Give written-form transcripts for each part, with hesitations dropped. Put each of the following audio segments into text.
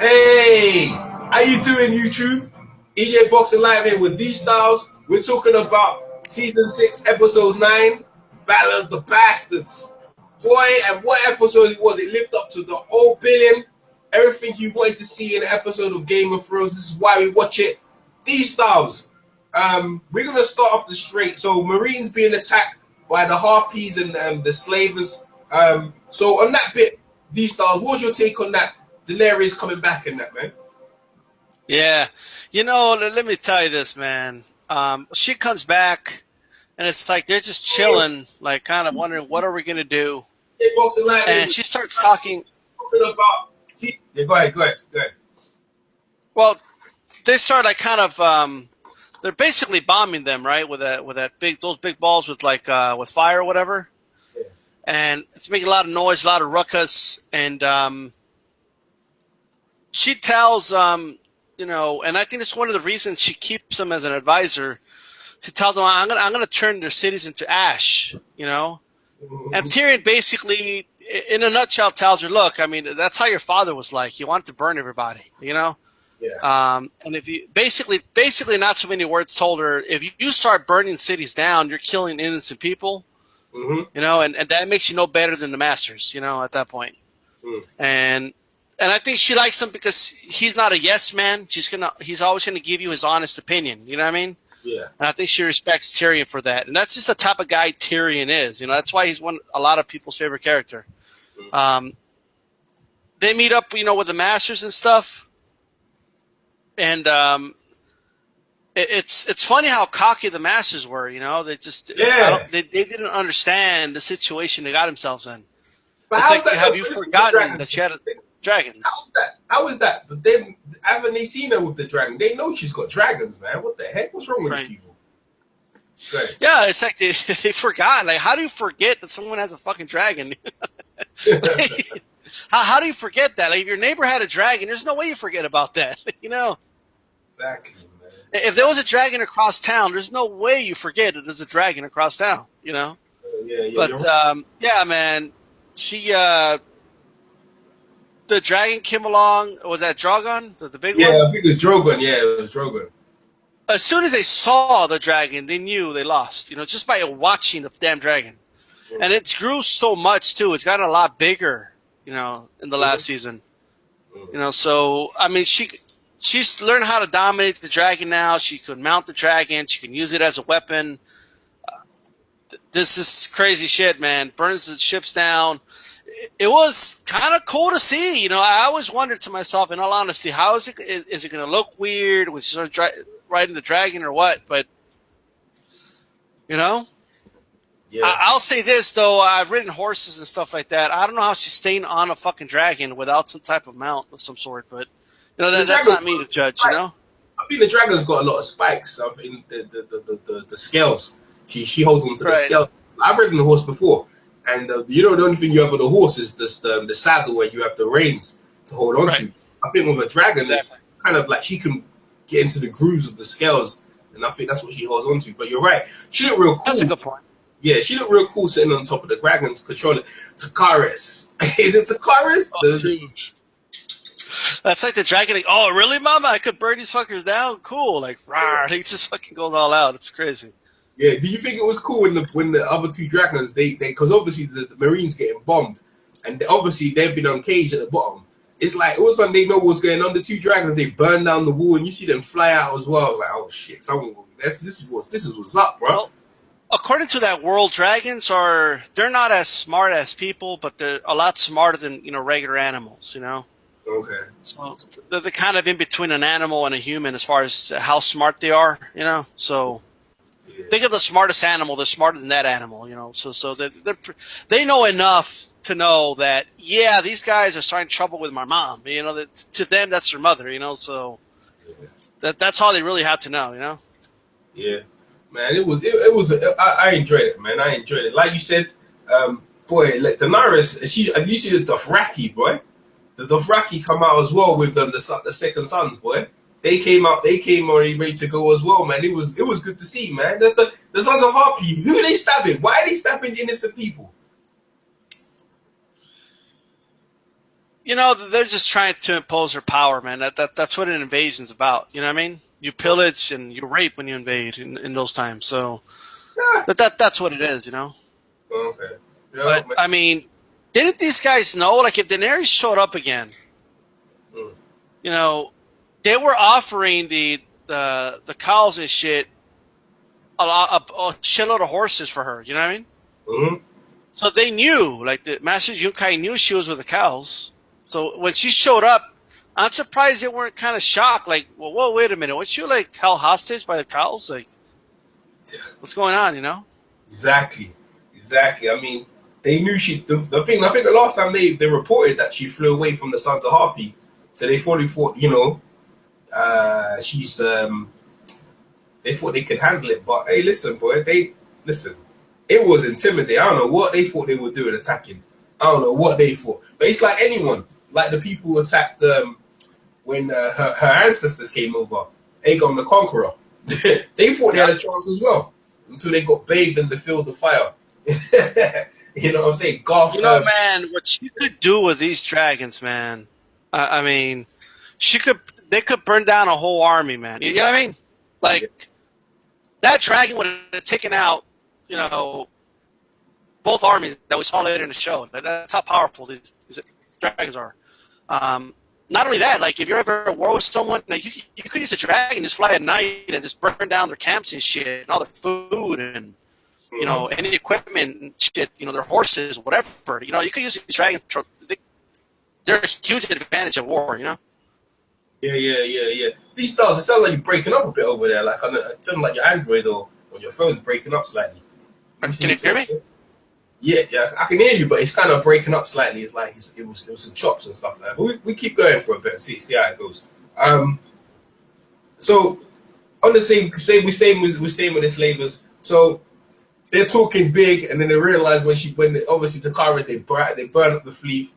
Hey, how you doing, YouTube? EJ Boxing Live here with D Styles. We're talking about season 6, episode 9, Battle of the Bastards. Boy, and what episode it was! It lived up to the whole billion. Everything you wanted to see in an episode of Game of Thrones. This is why we watch it. D Styles. We're gonna start off the straight. So Marines being attacked by the Harpies and the slavers. So on that bit, D Styles, what was your take on that? Daenerys coming back in that, man. Yeah. Let me tell you this, man. She comes back, and it's like they're just chilling, like kind of wondering, what are we going to do? Hey, Boxing Live, And she starts talking. talking about. See, yeah, go ahead. Well, they start like kind of, they're basically bombing them, right? With those big balls with with fire or whatever. Yeah. And it's making a lot of noise, a lot of ruckus. And, she tells, and I think it's one of the reasons she keeps them as an advisor. She tells them, I'm gonna turn their cities into ash, And Tyrion basically, in a nutshell, tells her, look, I mean, that's how your father was like. He wanted to burn everybody. Yeah. And if you basically, not so many words told her, if you start burning cities down, you're killing innocent people, Mm-hmm. and that makes you no better than the masters, at that point. Mm. And I think she likes him because he's not a yes man. He's always gonna give you his honest opinion. You know what I mean? Yeah. And I think she respects Tyrion for that. And that's just the type of guy Tyrion is. That's why he's a lot of people's favorite character. They meet up, with the masters and stuff. And it's funny how cocky the masters were. They just Yeah. they didn't understand the situation they got themselves in. But It's how's like, that? have you forgotten that she had dragons? How's that? How is that? But haven't they seen her with the dragon? They know she's got dragons, man. What the heck? What's wrong with Right. these people? Right. Yeah, it's like they forgot. Like, how do you forget that someone has a fucking dragon? how do you forget that? Like, if your neighbor had a dragon, there's no way you forget about that. Exactly, man. If there was a dragon across town, there's no way you forget that there's a dragon across town. Yeah. But You're right. yeah, man, she the dragon came along. Was that Drogon, the big Yeah, one? I think it was Drogon. Yeah, it was Drogon. As soon as they saw the dragon, they knew they lost. Just by watching the damn dragon. And it's grew so much too. It's gotten a lot bigger, in the last season. So I mean, she's learned how to dominate the dragon now. She can mount the dragon. She can use it as a weapon. This is crazy shit, man. Burns the ships down. It was kind of cool to see. I always wondered to myself, in all honesty, how is it? Is it going to look weird when she starts riding the dragon or what? But Yeah. I'll say this though: I've ridden horses and stuff like that. I don't know how she's staying on a fucking dragon without some type of mount of some sort. But The that's dragon's not me to got judge. spikes. I think the dragon's got a lot of spikes. I think the scales. She holds on to the Right, scales. I've ridden a horse before, and the only thing you have on the horse is the saddle where you have the reins to hold on right, to. I think with a dragon, it's exactly. kind of like she can get into the grooves of the scales, and I think that's what she holds on to. But you're right, she looked real That's a cool. good point. Yeah, she looked real cool sitting on top of the dragons, controlling Takaris. Is it Takaris? Oh, dude. That's like the dragon. Like, oh, really, Mama? I could burn these fuckers down. Cool. Like, rawr. He just fucking goes all out. It's crazy. Yeah. Do you think it was cool when the other two dragons they because obviously the Marines getting bombed, and obviously they've been uncaged at the bottom. It's like all of a sudden they know what's going on. The two dragons they burn down the wall, and you see them fly out as well. I was like, oh shit! This is what's up, bro. Well, according to that world, they're not as smart as people, but they're a lot smarter than regular animals. Okay. So they're kind of in between an animal and a human as far as how smart they are. So Yeah. think of the smartest animal. They're smarter than that animal. So they know enough to know that these guys are starting trouble with my mom. That to them that's their mother. So Yeah. that's all they really have to know. Yeah. Man, I enjoyed it, man. I enjoyed it. Like you said, boy, like Daenerys, you see the Dothraki, boy. The Dothraki come out as well with the second sons, boy. They came already ready to go as well, man. It was good to see, man. The sons of Harpy, who are they stabbing? Why are they stabbing innocent people? You know, they're just trying to impose their power, man. That's what an invasion's about. You know what I mean? You pillage and you rape when you invade in those times. So Yeah. that's what it is, you know. Okay. Yeah, But man. I mean, didn't these guys know? Like, if Daenerys showed up again, Mm. you know, they were offering the cows and shit a shitload of horses for her. You know what I mean? Mm-hmm. So they knew, like the Master Yunkai knew she was with the cows. So when she showed up, I'm surprised they weren't kind of shocked. Like, well, whoa, wait a minute, was she like held hostage by the cows? Like, what's going on? You know? Exactly. Exactly. I mean, they knew the thing. I think the last time they reported that she flew away from the Sons of Harpy, so they probably thought, she's they thought they could handle it. But hey, listen, boy, they listen. It was intimidating. I don't know what they thought they were doing attacking. I don't know what they thought. But it's like anyone, like the people who attacked when her ancestors came over, Aegon the Conqueror. They thought they Yeah. had a chance as well until they got bathed in the field of fire. You know what I'm saying? Garth, You know, man, what she could do with these dragons, man. I mean, she could. They could burn down a whole army, man. You know what I mean? yeah, Like that dragon would have taken out, you know, both armies that we saw later in the show. That's how powerful these dragons are. Um, Not only that, like if you're ever at war with someone, like you could use a dragon, just fly at night and just burn down their camps and shit, and all their food and any equipment and shit, their horses, whatever. You could use these dragons. They're a huge advantage of war. yeah. These stars, it sounds like you're breaking up a bit over there. Like it sounds like your Android or your phone's breaking up slightly. Let me see Can you you hear talk. me? Yeah, I can hear you, but it's kind of breaking up slightly. It's like it was some chops and stuff like that. But we keep going for a bit and see how it goes. So on the same we're staying with the slavers. So they're talking big, and then they realize obviously Takara they burn up the fleet.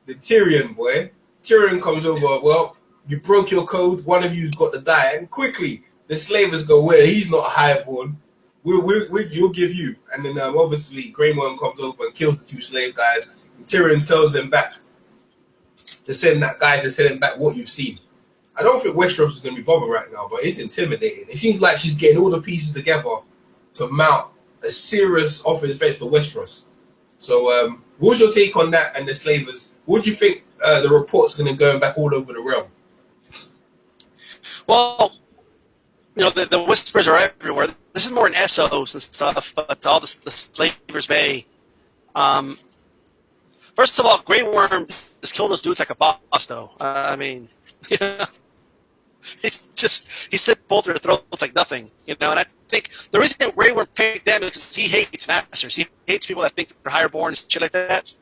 The Tyrion comes over. Well, you broke your code. One of you's got to die, and quickly the slavers go, "Well, he's not highborn. You'll give you." And then obviously Grey Worm comes over and kills the two slave guys. And Tyrion tells them back to send that guy to send him back what you've seen. I don't think Westeros is going to be bothered right now, but it's intimidating. It seems like she's getting all the pieces together to mount a serious offense base for Westeros. So, what's your take on that and the slavers? What do you think the report's going to go back all over the realm? Well, the whispers are everywhere. This is more in Essos and stuff, but all the slavers bay. Um, First of all, Grey Worm just killed those dudes like a boss, though. I mean, he slit both their throats like nothing, And I think the reason Grey Worm picked them is because he hates masters. He hates people that think they're higher born and shit like that.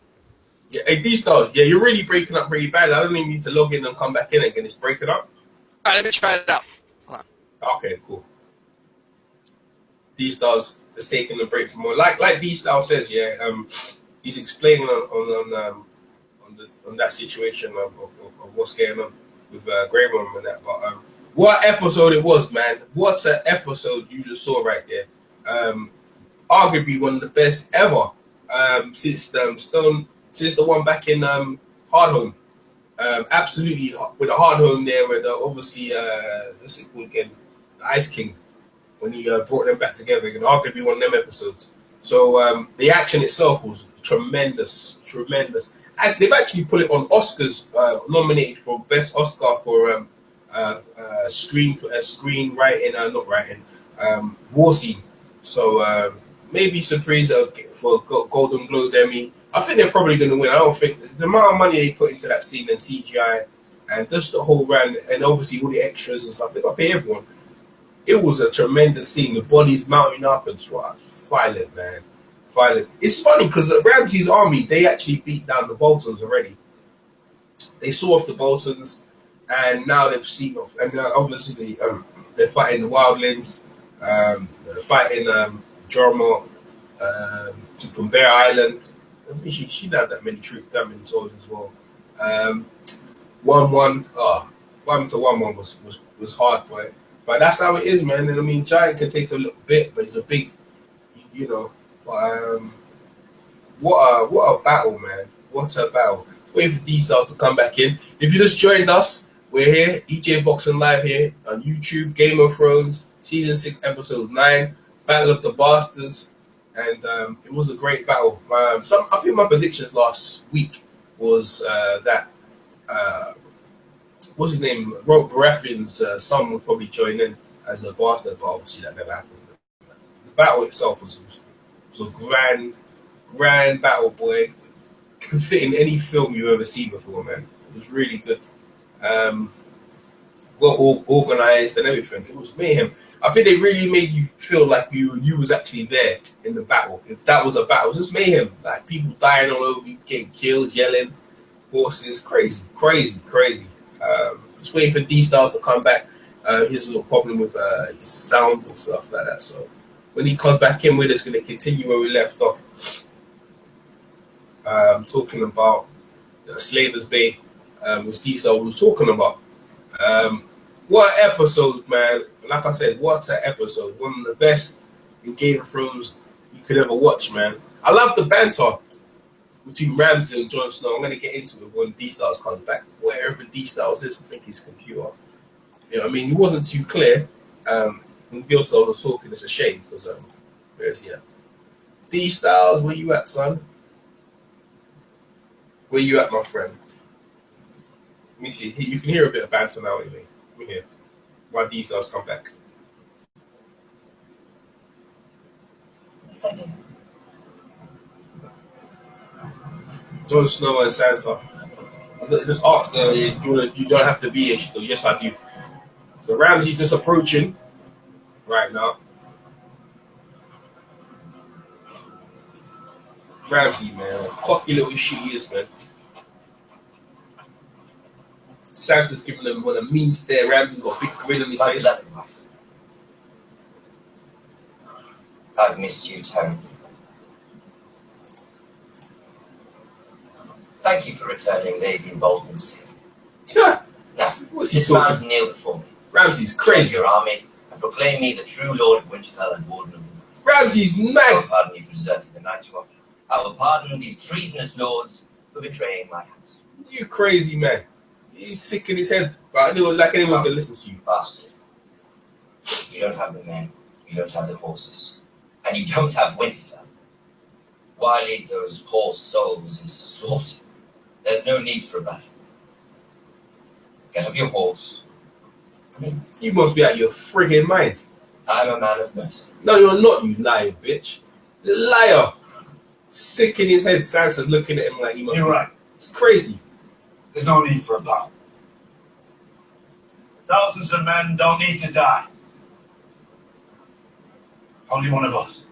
Yeah, hey, D-Star, yeah, you're really breaking up pretty bad. I don't even need to log in and come back in again. It's breaking up. All right, let me try it out. Hold on. Okay, cool. D-Star's just taking a break from more. Like D-Star says, yeah, he's explaining on that situation of what's going on with Grey Worm and that. But what episode it was, man! What an episode you just saw right there. Arguably one of the best ever since since the one back in Hardhome. Absolutely with a Hardhome there, with obviously what's it called again, the Ice King, when he brought them back together. And arguably one of them episodes. So the action itself was tremendous. As they've actually put it on Oscars, nominated for best Oscar for screenwriting, not writing, war scene. So maybe surprise for Golden Globe Emmy. I think they're probably going to win. I don't think the amount of money they put into that scene and CGI and just the whole round, and obviously all the extras and stuff. They got to pay everyone. It was a tremendous scene. The bodies mounting up and violent, man. Violent. It's funny because Ramsay's army, they actually beat down the Boltons already. They saw off the Boltons, and now they've seen off. And obviously, they're fighting the Wildlings, they're fighting Jormo from Bear Island. I mean, she didn't have that many troops, that many soldiers as well. 1-1, 1-1 was hard, boy. But that's how it is, man. And I mean, Giant can take a little bit, but it's a big, you know. But what a battle, man! What a battle! Wait for these stars to come back in. If you just joined us, we're here, EJ Boxing Live here on YouTube, Game of Thrones, Season 6, Episode 9, Battle of the Bastards, and it was a great battle. I think my predictions last week was that, what's his name, Robert Baratheon's son would probably join in as a bastard, but obviously that never happened. The battle itself was a grand battle, boy. Could fit in any film you've ever seen before, man. It was really good. Well organized and everything. It was mayhem. I think they really made you feel like you was actually there in the battle. If that was a battle, it was just mayhem. Like people dying all over you, getting killed, yelling, horses, crazy. Just waiting for D-Styles to come back. He has a little problem with his sounds and stuff like that. So when he comes back in, we're just going to continue where we left off. Talking about Slaver's Bay, which D-Styles was talking about. What an episode, man. Like I said, what an episode. One of the best in Game of Thrones you could ever watch, man. I love the banter between Ramsay and Jon Snow. I'm going to get into it when D-Styles comes back. Wherever D-Styles is, I think his computer. You know, I mean, he wasn't too clear. When D-Styles was talking, it's a shame because, where's he at? D-Styles, where you at, son? Where you at, my friend? Let me see. You can hear a bit of banter now, anyway. Let me hear. Why D-Styles come back? Yes, I do. Jon Snow and Sansa. Just ask her, you don't have to be here. She goes, yes, I do. So Ramsay's just approaching right now. Ramsay, man, cocky little shit he is, man. Sansa's giving him one a mean stare. Ramsay's got a big grin on his face. I've missed you terribly. Thank you for returning Lady Bolton's seal. Yeah. Now, What's he dismount talking? and kneel before me. Ramsay's Join crazy. your army and proclaim me the true Lord of Winterfell and Warden of the North. Ramsay's I will mad. pardon you for deserting the Night's Watch. I will pardon these treasonous lords for betraying my house. You crazy man. He's sick in his head. But I knew like anyone's gonna listen to you. Bastard. You don't have the men, you don't have the horses, and you don't have Winterfell. Why lead those poor souls into slaughter? There's no need for a battle. Get off your horse. You must be out of your friggin' mind. I'm a man of mercy. No, you're not, you lying bitch. The liar. Sick in his head. Sansa's looking at him like he must You're be. right. It's crazy. There's no need for a battle. Thousands of men don't need to die. Only one of us.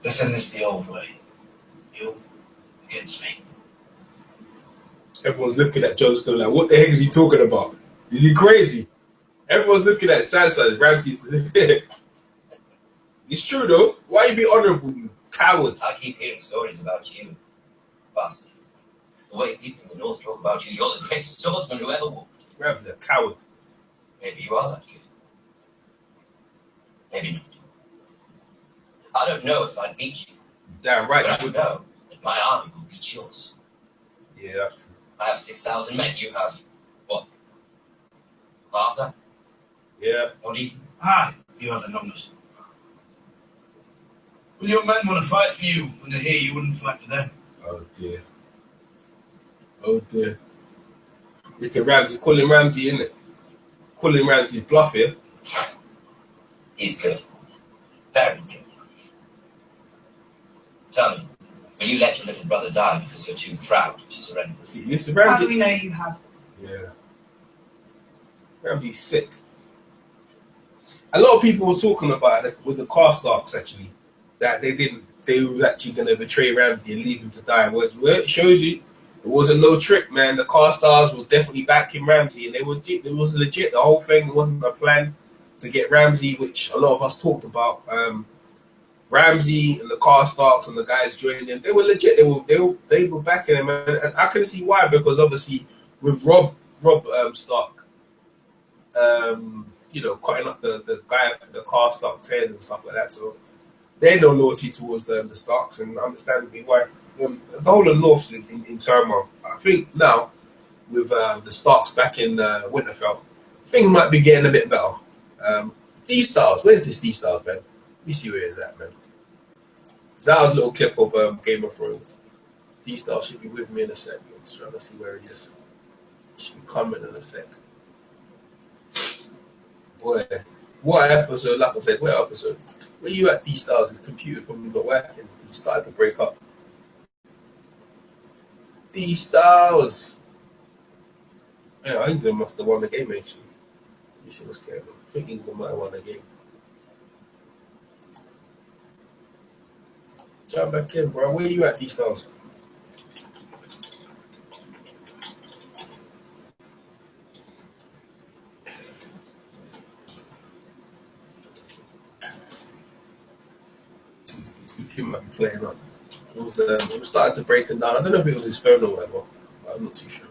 Let's end this the old way. You against me. Everyone's looking at Jon Snow like, what the heck is he talking about? Is he crazy? Everyone's looking at Sansa and Ramsay's. It's true though. Why you be honourable, you coward? I keep hearing stories about you, bastard. The way people in the North talk about you, you're the greatest swordsman who ever walked. Ramsay's a coward. Maybe you are that good. Maybe not. I don't know if I'd beat you, Damn right. but I You would. know that my army will beat yours. Yeah, that's true. I have 6,000 men. You have, what? Half that? Yeah. Not even? Aye, you have the numbers. When your men want to fight for you, when they're here, you wouldn't fight for them. Oh dear. Oh dear. Look at Ramsay, calling Ramsay, innit? Calling Ramsay bluff here. He's good. Very good. Tell me, will you let your little brother die because you're too proud to surrender? See, listen, How do Ramsay. we know you have? Yeah. Ramsay's sick. A lot of people were talking about it with the Karstarks actually, that they was actually going to betray Ramsay and leave him to die. Well, it shows you it wasn't no trick, man. The Karstarks were definitely backing Ramsay, and it was legit. The whole thing wasn't a plan to get Ramsay, which a lot of us talked about. Ramsay and the Karstarks and the guys joining them, they were legit. They were backing him, and I couldn't see why, because obviously with Rob Stark, you know, cutting off the guy for the Karstark's head and stuff like that. So they're no loyalty towards the Starks, and understandably why. the whole of North's in turmoil. I think now with the Starks back in Winterfell, things might be getting a bit better. D-Stars, where's this D-Stars, man? Let me see where it's at, man. That was a little clip of Game of Thrones. D-Stars should be with me in a sec. I'm just trying to see where he is. He should be coming in a sec. Boy, what episode? Like I said, what episode? Where you at, D-Stars? The computer probably not working. He started to break up. D-Stars. Yeah, England must have won the game, actually. Let me see what's going on. I think England might have won the game. Jump back in, bro. Where you at, D-Stars? Computer might be playing up. It was starting to break it down. I don't know if it was his phone or whatever, but I'm not too sure.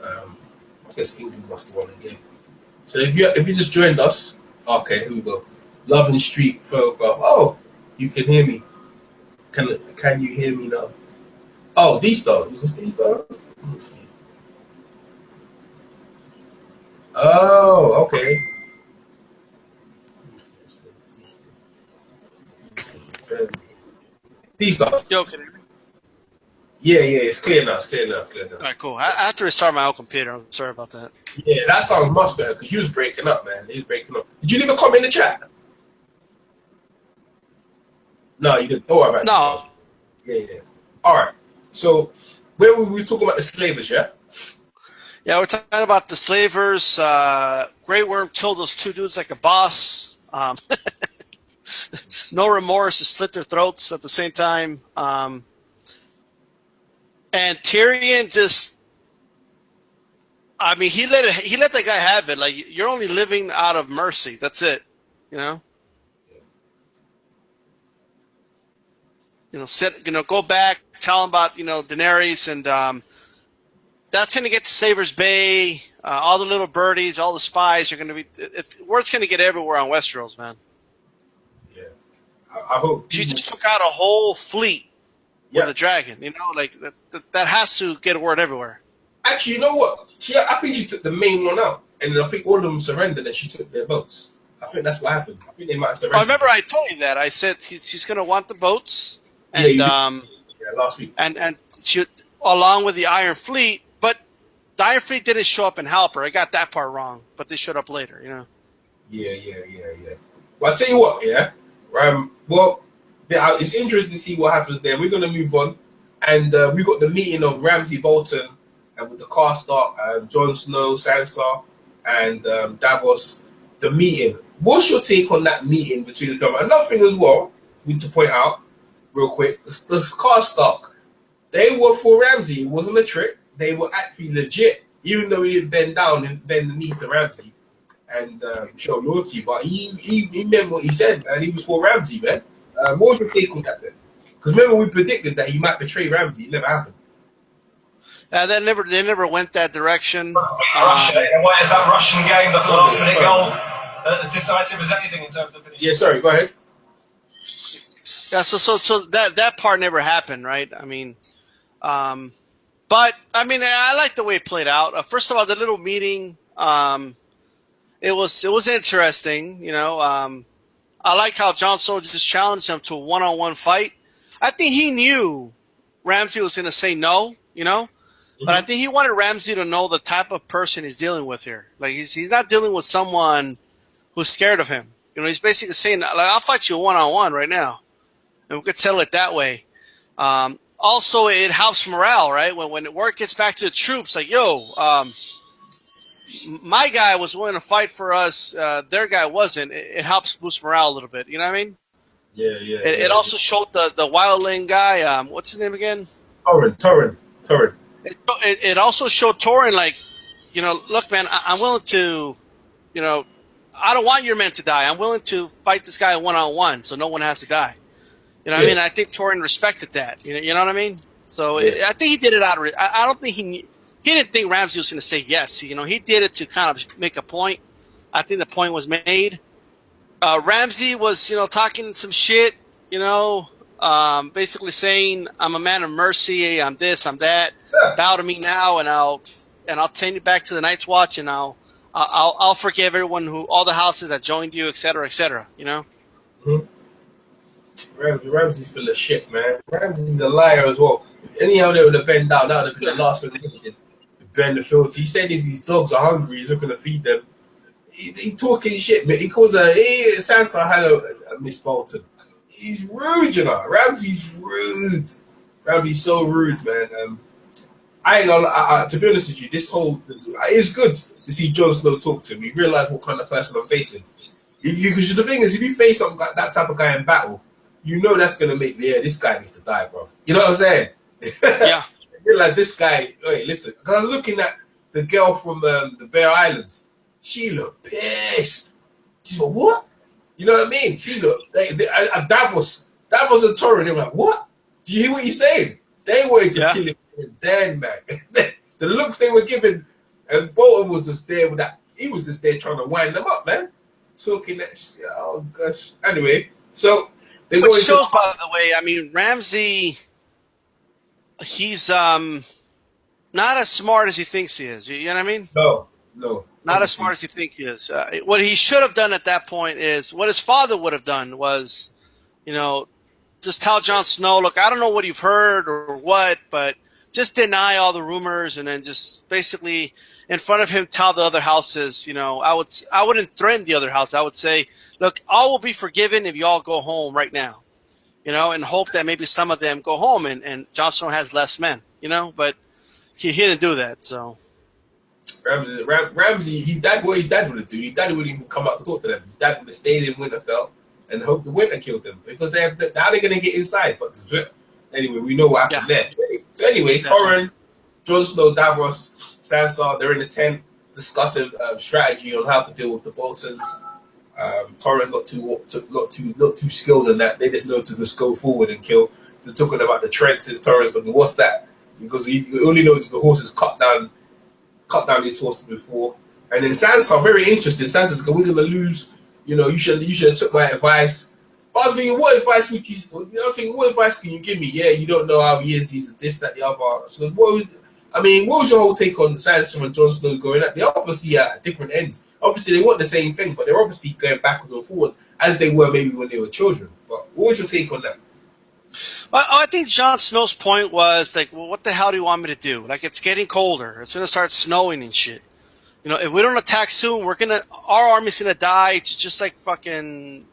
I guess England must have won the game. So if you just joined us, okay, here we go. Love and Street photograph. Oh, you can hear me. Can you hear me now? Oh, D-Stars. Is this D-Stars? Oh, okay. D-Stars. Yo, can you hear me? Yeah, it's clear now. All right, cool. I have to restart my own computer. I'm sorry about that. Yeah, that sounds much better because you was breaking up, man. You was breaking up. Did you leave a comment in the chat? No, you didn't. Don't worry about it. No. Yeah. All right. So, where were we talking about the slavers, yeah? Yeah, we're talking about the slavers. Grey Worm killed those two dudes like a boss. No remorse to slit their throats at the same time. And Tyrion just, I mean, he let that guy have it. Like, you're only living out of mercy. That's it. You know? Go back, tell him about, Daenerys, and that's going to get to Slaver's Bay. All the little birdies, all the spies are going to be. Word's going to get everywhere on Westeros, man. Yeah, I hope she just took out a whole fleet with a dragon. Like that has to get word everywhere. Actually, you know what? I think she took the main one out, and I think all of them surrendered, and she took their boats. I think that's what happened. I think they might have surrendered. I remember I told you that. I said she's going to want the boats. And, yeah, last week. And she, along with the Iron Fleet, but the Iron Fleet didn't show up and help her. I got that part wrong, but they showed up later, Yeah. Well, I'll tell you what, yeah. Well, it's interesting to see what happens there. We're going to move on. And we got the meeting of Ramsay Bolton and with the Karstark, Jon Snow, Sansa, and Davos. The meeting. What's your take on that meeting between the two? Another thing as well, we need to point out, real quick, the Karstark, they were for Ramsay. It wasn't a trick. They were actually legit, even though he didn't bend down and bend the knee to Ramsay and show loyalty. But he meant what he said, and he was for Ramsay, man. What was your take on that, then? Because remember, we predicted that he might betray Ramsay. It never happened. They never went that direction. Russia, why is that Russian game that last minute goal as decisive as anything in terms of finishing? Yeah, sorry, go ahead. Yeah, so that part never happened, right? I mean, but I mean, I like the way it played out. First of all, the little meeting, it was interesting. I like how Jon Snow just challenged him to a one-on-one fight. I think he knew Ramsay was going to say no, but I think he wanted Ramsay to know the type of person he's dealing with here. Like he's not dealing with someone who's scared of him. He's basically saying, like, I'll fight you one-on-one right now. And we could settle it that way. Also, it helps morale, right? When the word gets back to the troops, like, my guy was willing to fight for us. Their guy wasn't. It helps boost morale a little bit. You know what I mean? Yeah. It also showed the wildling guy. What's his name again? Torrin. It also showed Torrin, like, look, man, I'm willing to, I don't want your men to die. I'm willing to fight this guy one-on-one so no one has to die. What I mean? I think Torrin respected that. You know what I mean? So I think he did it out of. I don't think he didn't think Ramsay was going to say yes. He did it to kind of make a point. I think the point was made. Ramsay was talking some shit. basically saying, "I'm a man of mercy. I'm this. I'm that. Yeah. Bow to me now, and I'll send you back to the Night's Watch, and I'll forgive everyone all the houses that joined you, etc., etc." You know. Mhm. Ramsey's full of shit, man. Ramsey's a liar as well. Anyhow, they would have been down. That would have been the last thing they needed. Ben the Fields. He said if these dogs are hungry, he's not going to feed them. He talking shit, man. He calls her, hey, Sansa had a Miss Bolton. He's rude, you know. Ramsey's rude. Ramsey's so rude, man. I ain't gonna, to be honest with you, it's good to see Jon Snow talk to him. You realise what kind of person I'm facing. Because the thing is, if you face that type of guy in battle, you know that's gonna make this guy needs to die, bro. You know what I'm saying? Yeah. You're like, this guy. Wait, listen. Because I was looking at the girl from the Bear Islands. She looked pissed. She's like, what? You know what I mean? She looked Davos and Torrin. They were like, what? Do you hear what he's saying? They wanted to kill him then, man. The looks they were giving, and Bolton was just there with that. He was just there trying to wind them up, man. Talking that shit. Oh gosh. Anyway, so they go Which into. shows, by the way, I mean, Ramsey, he's not as smart as he thinks he is. You know what I mean? No. Not as smart as he thinks he is. What he should have done at that point is what his father would have done was, you know, just tell Jon Snow, look, I don't know what you've heard or what, but just deny all the rumors, and then just basically in front of him tell the other houses, you know, I wouldn't threaten the other house. I would say, look, all will be forgiven if you all go home right now, you know, and hope that maybe some of them go home and Jon Snow has less men, you know, but he didn't do that, so. Ramsey, his dad would have done. His dad wouldn't even come out to talk to them. His dad would have stayed in Winterfell and hope the winter killed them, because now they're going to get inside. But anyway, we know what happened there. So anyway, Torrin, Jon Snow, Davos, Sansa, they're in the tent discussing strategy on how to deal with the Boltons. Torrin's not too skilled in that. They just know to just go forward and kill. They're talking about the trenches. Torrin's like, what's that? Because he only knows the horses cut down his horses before. And then Sansa, very interesting. Sansa's like, we're gonna lose. You know, you should have took my advice. But I was thinking, what advice can you give me? Yeah, you don't know how he is. He's this, that, the other. So what was your whole take on Sansa and Jon Snow going at? They're obviously at different ends. Obviously, they want the same thing, but they're obviously going backwards and forwards as they were maybe when they were children. But what was your take on that? Well, I think Jon Snow's point was like, well, what the hell do you want me to do? Like, it's getting colder. It's going to start snowing and shit. You know, if we don't attack soon, our army's going to die. It's just like fucking,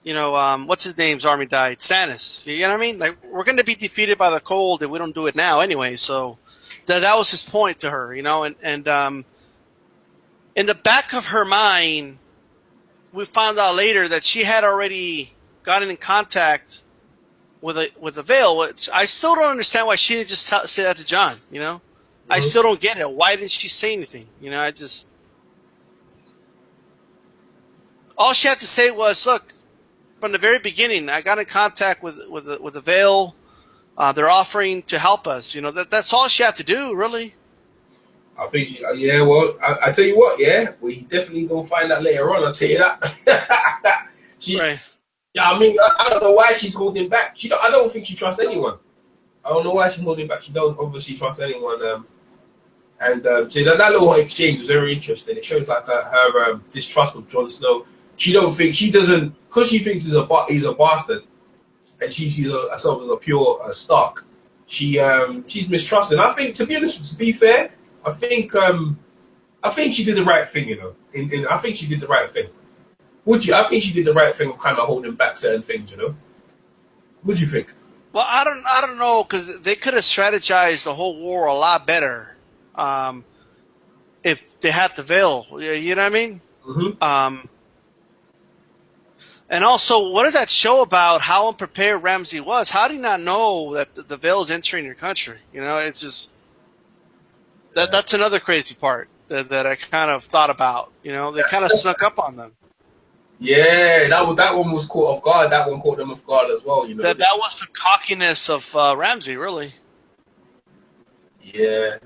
you know, what's his name's army died? Stannis. You know what I mean? Like, we're going to be defeated by the cold if we don't do it now anyway. So that was his point to her, you know, and in the back of her mind, we found out later that she had already gotten in contact with a Vale. I still don't understand why she didn't just say that to Jon, you know? I still don't get it. Why didn't she say anything? You know, all she had to say was, look, from the very beginning, I got in contact with the Vale. They're offering to help us. You know, that's all she had to do, really. I think I tell you what, we definitely gonna find out later on. I'll tell you that. Right. Yeah, I mean, I don't know why she's holding back. I don't think she trusts anyone. I don't know why she's holding back. She don't obviously trust anyone. So that little exchange was very interesting. It shows like her distrust of Jon Snow. Because she thinks he's a bastard, and she sees herself as a pure Stark. She's mistrusting. I think, to be honest, to be fair, I think she did the right thing. You know, I think she did the right thing. I think she did the right thing of kind of holding back certain things. You know, what do you think? Well, I don't know, because they could have strategized the whole war a lot better if they had the Vale. You know what I mean? Mm-hmm. And also, what did that show about how unprepared Ramsey was? How do you not know that the Vale is entering your country? You know, it's just that's another crazy part that I kind of thought about. You know, they kind of snuck up on them. Yeah, that one was caught off guard. That one caught them off guard as well. You know, that was the cockiness of Ramsey, really. Yeah.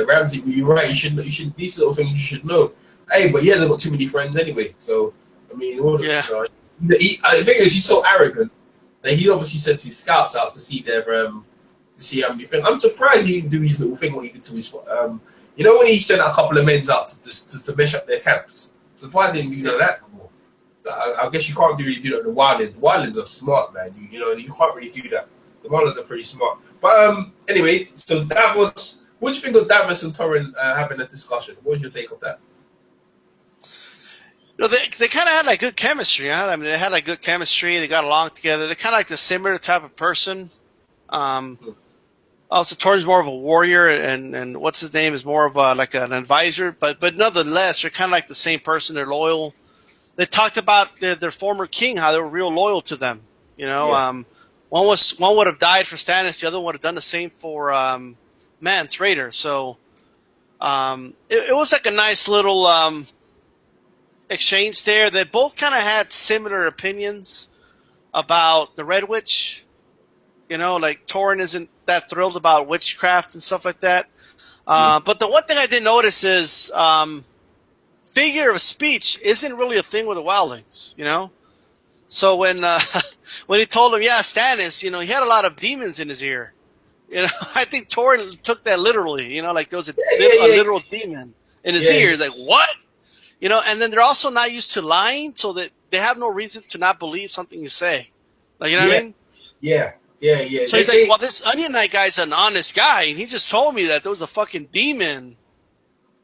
Ramsey, you're right. You should. These sort of things you should know. Hey, but he hasn't got too many friends anyway. So I mean, the thing is, he's so arrogant. that he obviously sent his scouts out to see their to see how many things. I'm surprised he didn't do his little thing what he did to his you know when he sent a couple of men out to mesh up their camps. Surprised he didn't do that before. I guess you can't really do that. The Wildlands are smart, man. You know you can't really do that. The Wildlands are pretty smart. But anyway, so that was. What do you think of Davos and Torrin having a discussion? What was your take of that? You know, they kind of had like good chemistry. Huh? I mean, they had like good chemistry. They got along together. They're kind of like the similar type of person. Also, Torrin's more of a warrior, and what's his name is more of like an advisor. But nonetheless, they're kind of like the same person. They're loyal. They talked about their former king, how they were real loyal to them. You know, Yeah. one would have died for Stannis, the other would have done the same for Mance Raider. So it was like a nice little exchange there. They both kind of had similar opinions about the Red Witch. You know, like Torrin isn't that thrilled about witchcraft and stuff like that. But the one thing I did notice is figure of speech isn't really a thing with the Wildlings, you know? So when when he told him, yeah, Stannis, you know, he had a lot of demons in his ear. You know, I think Torrin took that literally, you know, like there was a literal demon in his ear. Like, what? You know, and then they're also not used to lying, so that they have no reason to not believe something you say. Like, you know what I mean? Yeah. So he's like, well, this Onion Knight guy's an honest guy, and he just told me that there was a fucking demon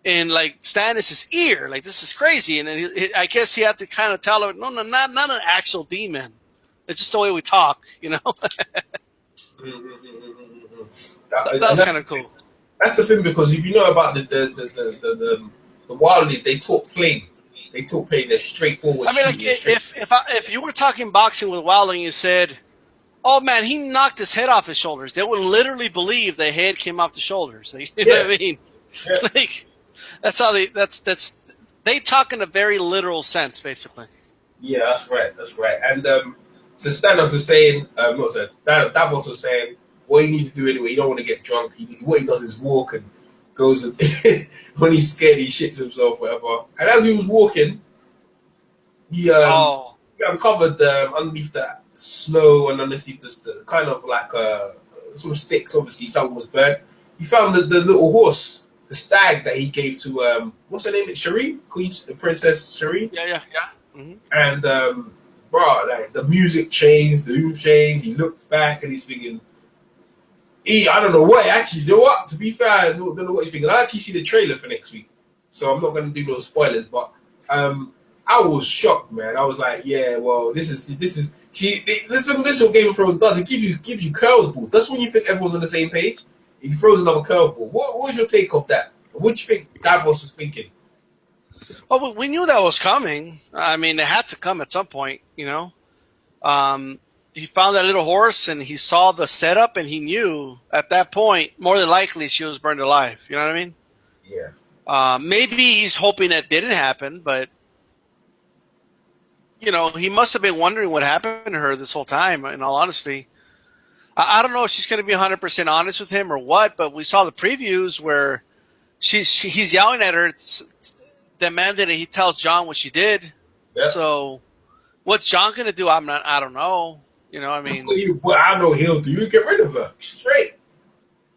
in, like, Stannis' ear. Like, this is crazy. And then I guess he had to kind of tell her, no, not an actual demon. It's just the way we talk, you know? That was kind of cool. That's the thing, because if you know about the Wildlings, they talk plain. They talk plain. They're straightforward. I mean, like, if you were talking boxing with Wildling and you said, oh man, he knocked his head off his shoulders, they would literally believe the head came off the shoulders. Like, you know what I mean? Yeah. Like, that's how they talk in a very literal sense, basically. Yeah, that's right. And so Stannis was saying, Davos was saying, what he needs to do anyway, he don't want to get drunk. What he does is walk and goes and when he's scared, he shits himself, whatever. And as he was walking, he uncovered underneath that snow and underneath the kind of like sort of sticks. Obviously, something was burnt. He found the little horse, the stag that he gave to what's her name? It's Shireen, Princess Shireen. Yeah. Mm-hmm. And bro, like the music changed, the mood changed. He looked back and he's thinking, I don't know what actually. You know what? To be fair, I don't know what he's thinking. I actually see the trailer for next week, so I'm not gonna do no spoilers. But I was shocked, man. I was like, yeah, well, this is see, this is what Game of Thrones does. It gives you curveballs. That's when you think everyone's on the same page. He throws another curveball. What was your take of that? What do you think Davos was thinking? Well, we knew that was coming. I mean, it had to come at some point, you know. He found that little horse and he saw the setup and he knew at that point, more than likely, she was burned alive. You know what I mean? Yeah. Maybe he's hoping that didn't happen, but, you know, he must have been wondering what happened to her this whole time, in all honesty. I don't know if she's going to be 100% honest with him or what, but we saw the previews where he's yelling at her, demanding that he tells Jon what she did. Yep. So what's Jon going to do? I don't know. You know, I mean, what I know he'll do, you get rid of her straight.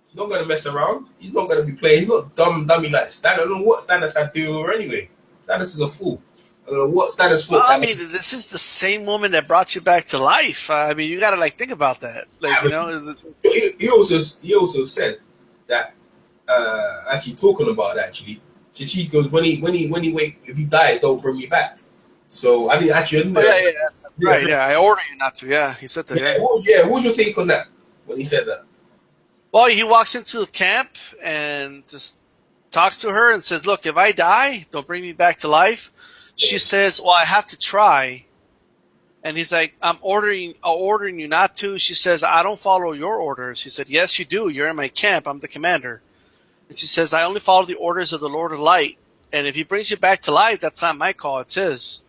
He's not gonna mess around. He's not gonna be playing. He's not dummy like Stannis. I don't know what Stannis had to do with her anyway. Stannis is a fool. I don't know what Stannis thought. Well, I mean, this is the same woman that brought you back to life. I mean, you got to like think about that. Like, you know, he also said that actually talking about it, actually, she goes when he wake, if he dies, don't bring me back. So I didn't actually. Right, yeah, I order you not to. Yeah, he said that. Yeah. What was your take on that when he said that? Well, he walks into the camp and just talks to her and says, "Look, if I die, don't bring me back to life." She says, "Well, I have to try." And he's like, I'm ordering you not to." She says, "I don't follow your orders." He said, "Yes, you do. You're in my camp. I'm the commander." And she says, "I only follow the orders of the Lord of Light. And if he brings you back to life, that's not my call. It's his."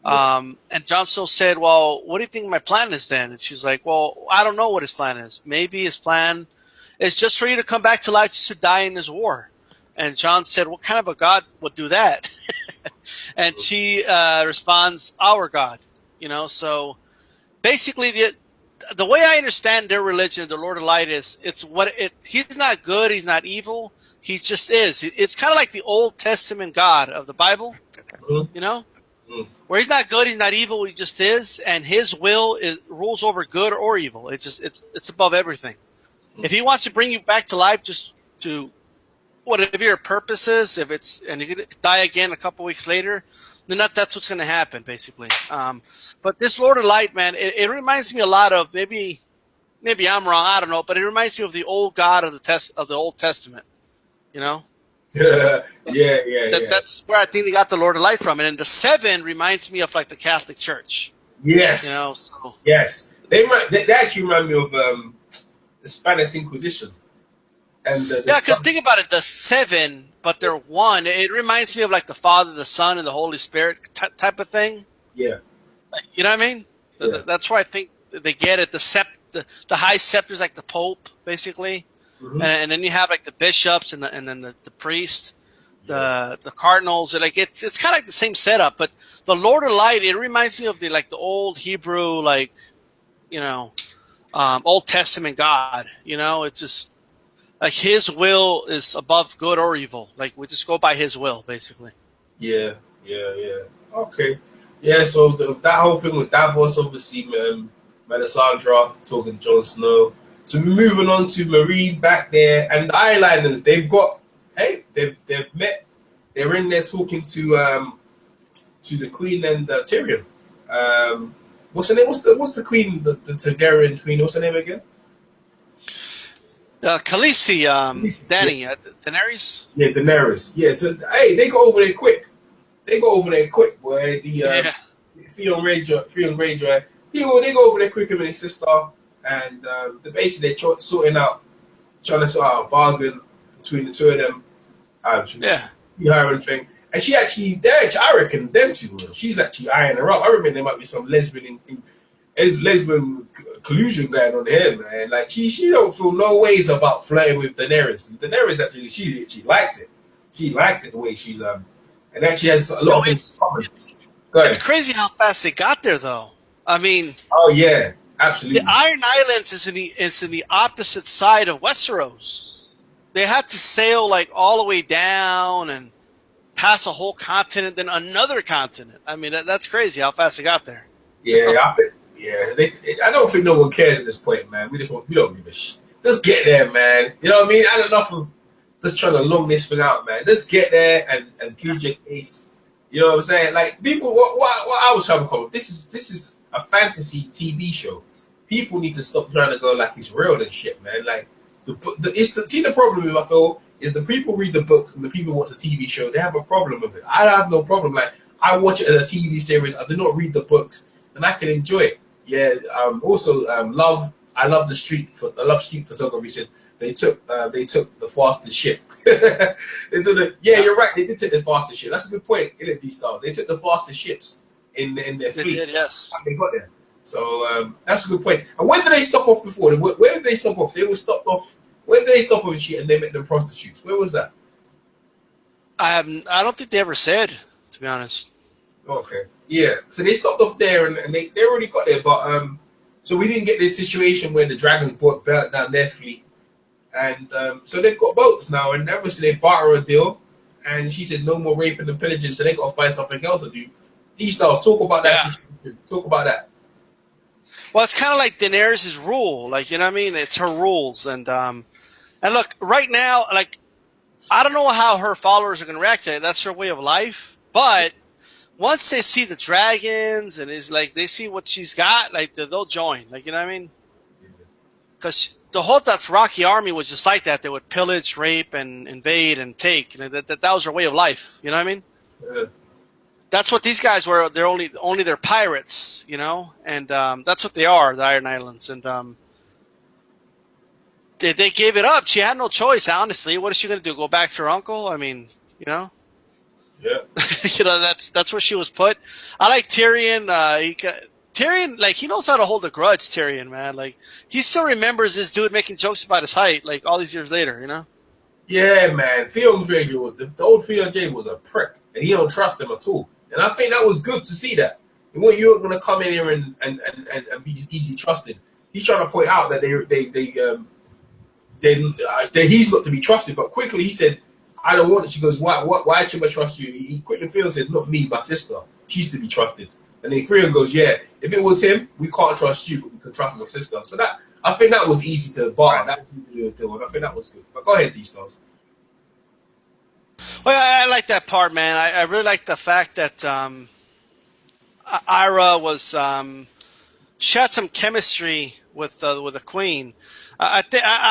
And Jon Snow said, "Well, what do you think my plan is then?" And she's like, "Well, I don't know what his plan is. Maybe his plan is just for you to come back to life, just to die in this war." And Jon said, "What kind of a God would do that?" And she responds, "Our God." You know, so basically the way I understand their religion, the Lord of Light, is he's not good, he's not evil, he just is. It's kind of like the Old Testament God of the Bible, Mm, you know, mm, where he's not good, he's not evil, he just is, and his will rules over good or evil. It's above everything. If he wants to bring you back to life, just to whatever your purpose is, and you're gonna die again a couple weeks later, then that's what's going to happen, basically. But this Lord of Light, man, it reminds me a lot of maybe I'm wrong, I don't know, but it reminds me of the old God of the Old Testament. You know, yeah, yeah, yeah. that's where I think they got the Lord of Light from. And then the 7 reminds me of like the Catholic Church. Yes. You know, so Yes. They actually remind me of the Spanish Inquisition. And yeah, because think about it, the 7, but they're one. It reminds me of like the Father, the Son, and the Holy Spirit type of thing. yeah, You know what I mean? yeah. That's why I think they get it. The high scepter is like the Pope, basically, Mm-hmm. and then you have like the bishops and then the priests, the cardinals. Like it's kind of like the same setup, but the Lord of Light, it reminds me of the old Hebrew, Old Testament God. You know, it's just like His will is above good or evil. Like we just go by His will, basically. Yeah, yeah, yeah. Okay. Yeah, so that whole thing with Davos, obviously, Melisandre talking to Jon Snow. So we're moving on to Marine back there, and the Islanders. They've met. They're in there talking to the Queen and Tyrion. What's her name? What's the Queen? The Targaryen Queen. What's her name again? Khaleesi, Danny, Yeah, Daenerys. yeah, Daenerys. Yeah. So they go over there quick. They go over there quick, boy. Yeah. Theon Greyjoy. They go over there quicker than his sister, and they're trying to sort out a bargain between the two of them. Yeah. The hiring thing, and I reckon them two, she's actually eyeing her up. I reckon there might be some lesbian collusion going on here, man. Like she don't feel no ways about flirting with Daenerys. Daenerys actually she liked it. She liked it the way she's and actually has a lot of things in common. Go ahead. It's crazy how fast they got there, though. I mean, Oh yeah, the absolutely. Iron Islands is in the opposite side of Westeros. They had to sail like all the way down and pass a whole continent, then another continent. I mean, that's crazy how fast they got there. Yeah, I don't think no one cares at this point, man. We don't give a shit. Just get there, man. You know what I mean? I had enough of just trying to long this thing out, man. Just get there and plead your case. You know what I'm saying? Like people, what I was trying to come with. This is a fantasy TV show. People need to stop trying to go like it's real and shit, man. Like the problem with I feel is the people read the books and the people watch the TV show. They have a problem with it. I have no problem. Like I watch it as a TV series. I do not read the books, and I can enjoy it. Yeah. I love street photography. Said they took the fastest ship. You're right. They did take the fastest ship. That's a good point. In it, style. They took the fastest ships in their fleet. They did, yes. How they got there. So that's a good point. And when did they stop off before? Where did they stop off? They were stopped off. Where did they stop off and shit? And they met them prostitutes. Where was that? I don't think they ever said, to be honest. Okay. Yeah. So they stopped off there, and they already got there, but so we didn't get this situation where the dragons burnt down their fleet, and so they've got boats now, and obviously they barter a deal, and she said no more raping and pillaging, so they got to find something else to do. These stars, talk about that. Situation. Talk about that. Well, it's kind of like Daenerys' rule, like, you know what I mean? It's her rules, and look, right now, like, I don't know how her followers are going to react to it. That's her way of life, but once they see the dragons and it's like they see what she's got, like they'll join. Like, you know what I mean? Because the whole Dothraki army was just like that. They would pillage, rape, and invade and take. You know, that was their way of life. You know what I mean? Yeah. That's what these guys were. They're only they're pirates. You know, and that's what they are, the Iron Islands. And they gave it up. She had no choice. Honestly, what is she going to do? Go back to her uncle? I mean, you know. Yeah. You know, that's where she was put. I like Tyrion. Tyrion, like, he knows how to hold a grudge, Tyrion, man. Like, he still remembers this dude making jokes about his height, like, all these years later, you know? Yeah, man. Theon Greyjoy, the old Theon Greyjoy was a prick, and he don't trust him at all. And I think that was good to see that. And when you're going to come in here and be easy trusted, he's trying to point out that then he's not to be trusted. But quickly he said, I don't want it. She goes, why should I trust you? He quickly feels said, not me, my sister. She's to be trusted. And then Korean goes, yeah, if it was him, we can't trust you, but we can trust my sister. So that, I think that was easy to bar. That was easy to do a deal, and I think that was good. But go ahead, D-Stars. Well, I like that part, man. I really like the fact that Ira was she had some chemistry with the Queen. I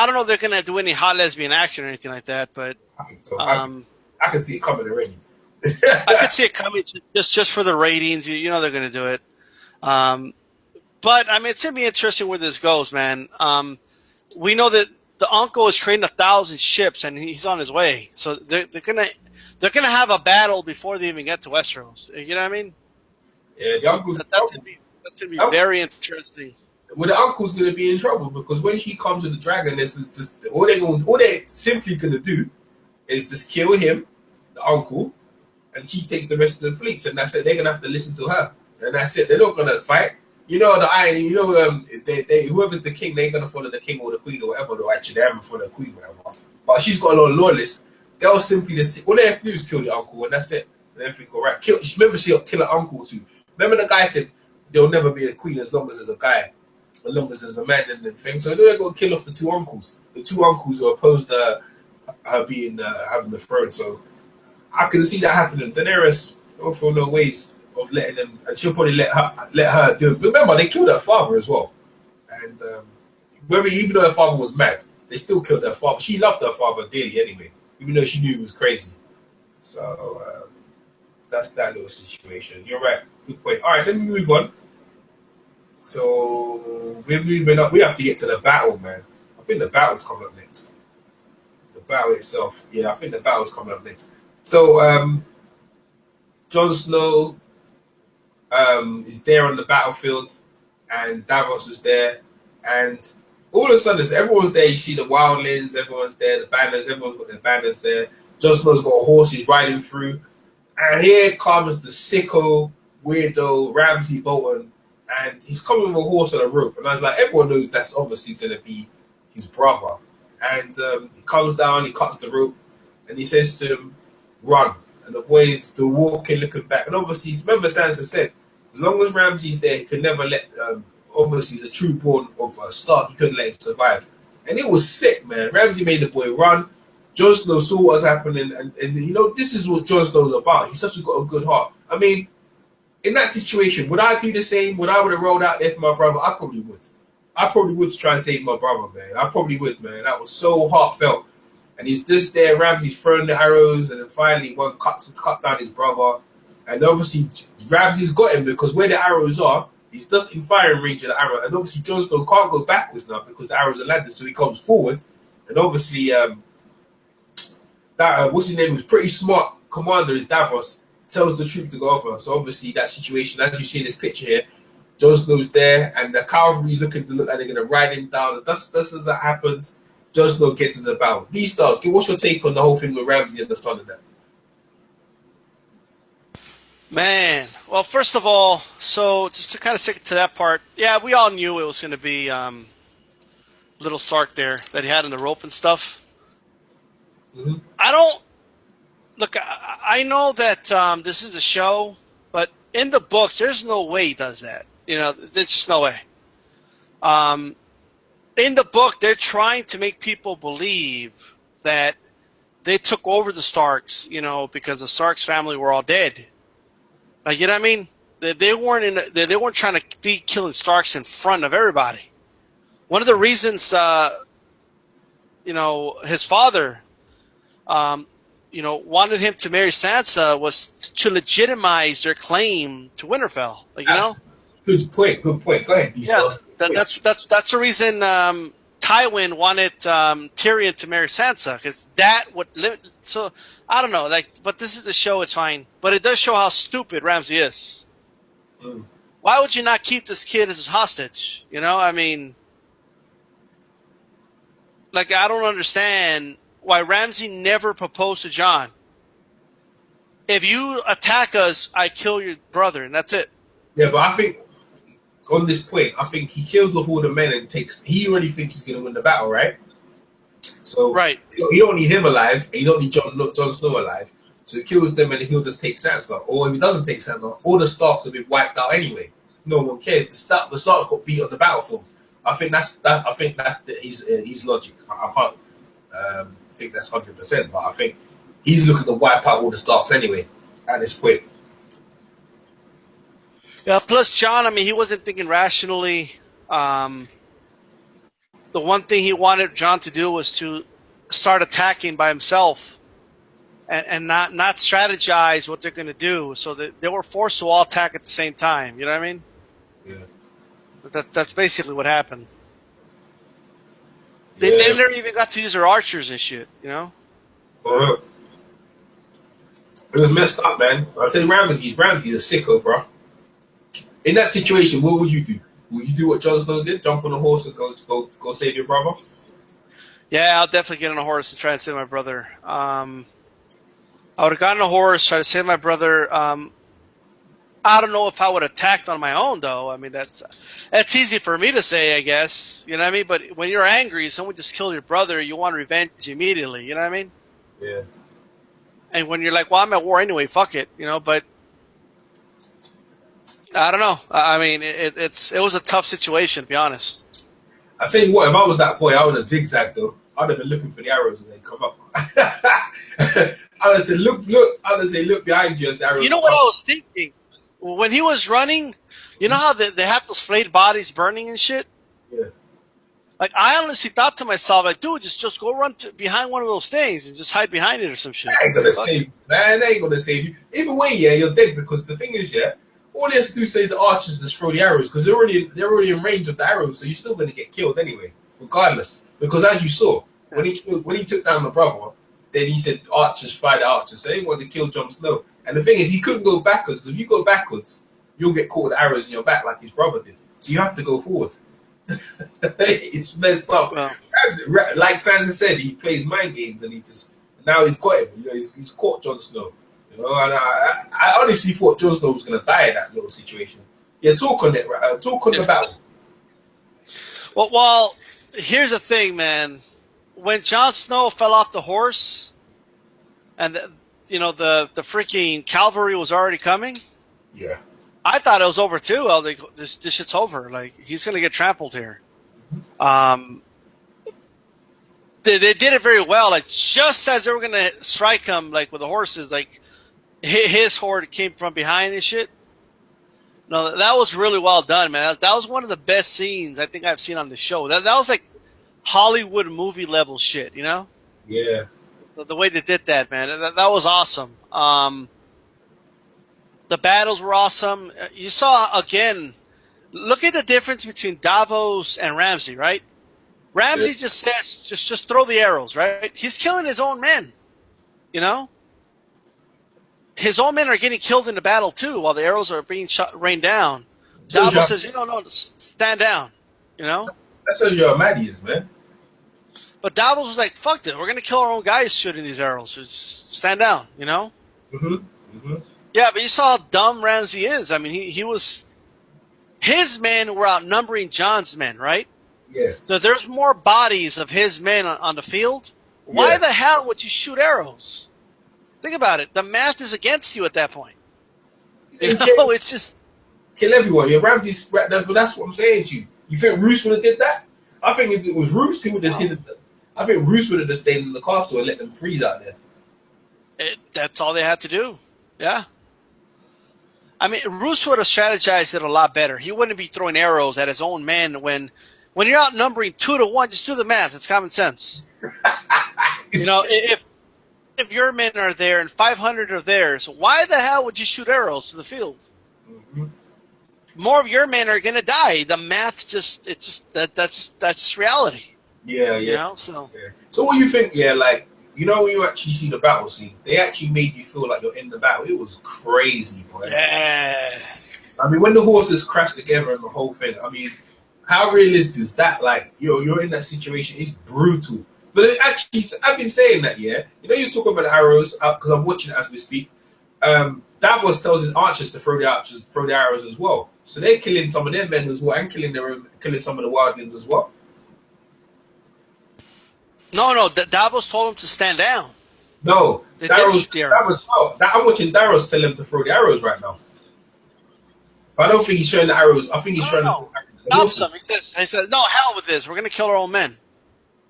don't know if they're gonna do any hot lesbian action or anything like that, but I can see it coming already. I could see it coming just for the ratings. You know they're gonna do it. But I mean, it's gonna be interesting where this goes, man. We know that the uncle is creating 1,000 ships, and he's on his way. So they're gonna have a battle before they even get to Westeros. You know what I mean? Yeah, the uncle's that's gonna be very interesting. Well, the uncle's gonna be in trouble because when she comes with the dragon, this is just all they simply gonna do is just kill him, the uncle, and she takes the rest of the fleets, and that's it. They're gonna have to listen to her, and that's it. They're not gonna fight. You know the irony. You know, they whoever's the king, they're gonna follow the king or the queen or whatever. Though actually, they're gonna follow the queen, whatever. But she's got a lot of loyalists. They'll simply just all they have to do is kill the uncle, and that's it. And everything all right. Remember, she'll kill her uncle too. Remember, the guy said there'll never be a queen as long as there's a guy, as long as there's a man and everything. So they're gonna kill off the two uncles. The two uncles who opposed her being having the throne. So I can see that happening. Daenerys don't feel no ways of letting them, and she'll probably let her do it. But remember, they killed her father as well, and even though her father was mad, they still killed her father. She loved her father dearly anyway, even though she knew he was crazy. So that's that little situation. You're right. Good point. All right, let me move on. So we're moving up. We have to get to the battle, man. I think the battle's coming up next. The battle itself. Yeah, I think the battle's coming up next. So Jon Snow is there on the battlefield, and Davos is there, and all of a sudden, everyone's there. You see the wildlings, everyone's there, the banners, everyone's got their banners there. Jon Snow's got a horse, he's riding through, and here comes the sicko, weirdo Ramsay Bolton, and he's coming with a horse and a rope, and I was like, everyone knows that's obviously going to be his brother, and he comes down, he cuts the rope, and he says to him, run, and the boys, they're walking, looking back, and obviously, remember Sansa said, as long as Ramsay's there, he could never let, obviously, the true born of Stark, he couldn't let him survive. And it was sick, man. Ramsay made the boy run. Jon Snow saw what was happening, and you know, this is what Jon Snow's about. He's such got a good heart. I mean, in that situation, would I do the same? Would I have rolled out there for my brother? I probably would. I probably would to try and save my brother, man. I probably would, man. That was so heartfelt. And he's just there, Ramsay's throwing the arrows, and then finally one cut down his brother. And obviously, Ramsay's got him because where the arrows are, he's just in firing range of the arrow. And obviously, Jon Snow can't go backwards now because the arrows are landed, so he comes forward. And obviously, what's his name, was pretty smart commander, is Davos, tells the troop to go over. So obviously, that situation, as you see in this picture here, Jon Snow's there, and the cavalry's looking to look like they're going to ride him down. And just as that happens, Jon Snow gets in the battle. These stars, what's your take on the whole thing with Ramsay and the son of that? Man, well, first of all, so just to kind of stick to that part, yeah, we all knew it was going to be little Sark there that he had in the rope and stuff. Mm-hmm. I don't look. I know that this is a show, but in the books, there's no way he does that. You know, there's just no way. In the book, they're trying to make people believe that they took over the Starks, you know, because the Starks family were all dead. Like, you know what I mean? They weren't trying to be killing Starks in front of everybody. One of the reasons, you know, his father, you know, wanted him to marry Sansa was to legitimize their claim to Winterfell. Like, you know. Good point. Go ahead. Yeah, that's the reason Tywin wanted Tyrion to marry Sansa, because that would limit. So I don't know, like, but this is the show. It's fine, but it does show how stupid Ramsay is. Mm. Why would you not keep this kid as a hostage? You know, I mean, like, I don't understand why Ramsay never proposed to Jon. If you attack us, I kill your brother, and that's it. Yeah, but I think on this point, I think he kills off all the men and takes. He already thinks he's gonna win the battle, right? So Right. you don't need him alive, and you don't need Jon Snow alive. So he kills them, and he'll just take Sansa. Or if he doesn't take Sansa, all the Starks will be wiped out anyway. No one cares. The Starks got beat on the battlefield. I think that's his logic. I can't think that's 100%, but I think he's looking to wipe out all the Starks anyway at this point. Yeah. Plus, John. I mean, he wasn't thinking rationally. The one thing he wanted John to do was to start attacking by himself and not strategize what they're going to do. So that they were forced to all attack at the same time. You know what I mean? Yeah. That's basically what happened. Yeah. They never even got to use their archers and shit. You know? It was messed up, man. I said Ramsey's a sicko, bro. In that situation, what would you do? Would you do what Jon Snow did? Jump on a horse and go save your brother? Yeah, I'll definitely get on a horse and try and save my brother. I would have gotten a horse, try to save my brother. I don't know if I would have attacked on my own, though. I mean, that's easy for me to say, I guess. You know what I mean? But when you're angry, someone just killed your brother, you want revenge immediately. You know what I mean? Yeah. And when you're like, well, I'm at war anyway, fuck it, you know. But I don't know. I mean, it was a tough situation, to be honest. I tell you what, if I was that boy, I would have zigzagged though. I'd have been looking for the arrows when they come up. I'd have said, look. I'd have said, look behind you as the arrows. You know what I was thinking when he was running? You know how they have those flayed bodies burning and shit. Yeah. Like, I honestly thought to myself, like, dude, just go run behind one of those things and just hide behind it or some shit. That ain't gonna save you, man. That ain't gonna save you. Either way, yeah, you're dead because the thing is, yeah, all they have to do is say the archers just throw the arrows because they're already in range of the arrows, so you're still gonna get killed anyway, regardless. Because as you saw, when he took down the brother, then he said archers fire the archers, so he wanted to kill Jon Snow. And the thing is, he couldn't go backwards because if you go backwards, you'll get caught with arrows in your back like his brother did. So you have to go forward. It's messed up. Well, like Sansa said, he plays mind games, and now he's got him. You know, he's caught Jon Snow. You know, and I honestly thought Jon Snow was gonna die in that little situation. Yeah, talk on it. Talk on the battle. well, here's the thing, man. When Jon Snow fell off the horse, and the freaking cavalry was already coming. Yeah. I thought it was over too. Oh, this shit's over. Like, he's gonna get trampled here. They did it very well. Like, just as they were gonna strike him, like with the horses, like his horde came from behind and shit. No, that was really well done, man. That was one of the best scenes I think I've seen on the show. That was like Hollywood movie level shit, you know? Yeah. The way they did that, man. That was awesome. The battles were awesome. You saw, again, look at the difference between Davos and Ramsay, right? Ramsay just says, just throw the arrows, right? He's killing his own men, you know? His own men are getting killed in the battle, too, while the arrows are being rained down. Davos says, no, stand down, you know? That shows you how mad he is, man. But Davos was like, fuck it, we're going to kill our own guys shooting these arrows. Just stand down, you know? Yeah, but you saw how dumb Ramsay is. I mean, he was... His men were outnumbering Jon's men, right? Yeah. So there's more bodies of his men on the field. Why the hell would you shoot arrows? Think about it. The math is against you at that point. You know, it's just... Kill everyone. Yeah, Ramsay's... That's what I'm saying to you. You think Roose would have did that? I think if it was Roose, he would have hit them. I think Roose would have just stayed in the castle and let them freeze out there. That's all they had to do. Yeah. I mean, Roose would have strategized it a lot better. He wouldn't be throwing arrows at his own men when you're outnumbering 2-1. Just do the math. It's common sense. You know, if your men are there and 500 are theirs, why the hell would you shoot arrows to the field? More of your men are going to die. The math that's just reality. Yeah. You know, so. Yeah. So what do you think? Yeah, like, you know, when you actually see the battle scene, they actually made you feel like you're in the battle. It was crazy, boy. Yeah. I mean, when the horses crash together and the whole thing, I mean, how realistic is that? Like, you're in that situation. It's brutal. But it actually, I've been saying that, yeah. You know, you're talking about the arrows, because I'm watching it as we speak. The Davos tells his archers to throw the arrows as well. So they're killing some of their men as well, and killing some of the wildlings as well. No. Davos told him to stand down. No, They didn't shoot the arrows. I'm watching Davos tell him to throw the arrows right now. But I don't think he's showing the arrows. I think he's showing No. Stops him. He says, no, hell with this. We're going to kill our own men.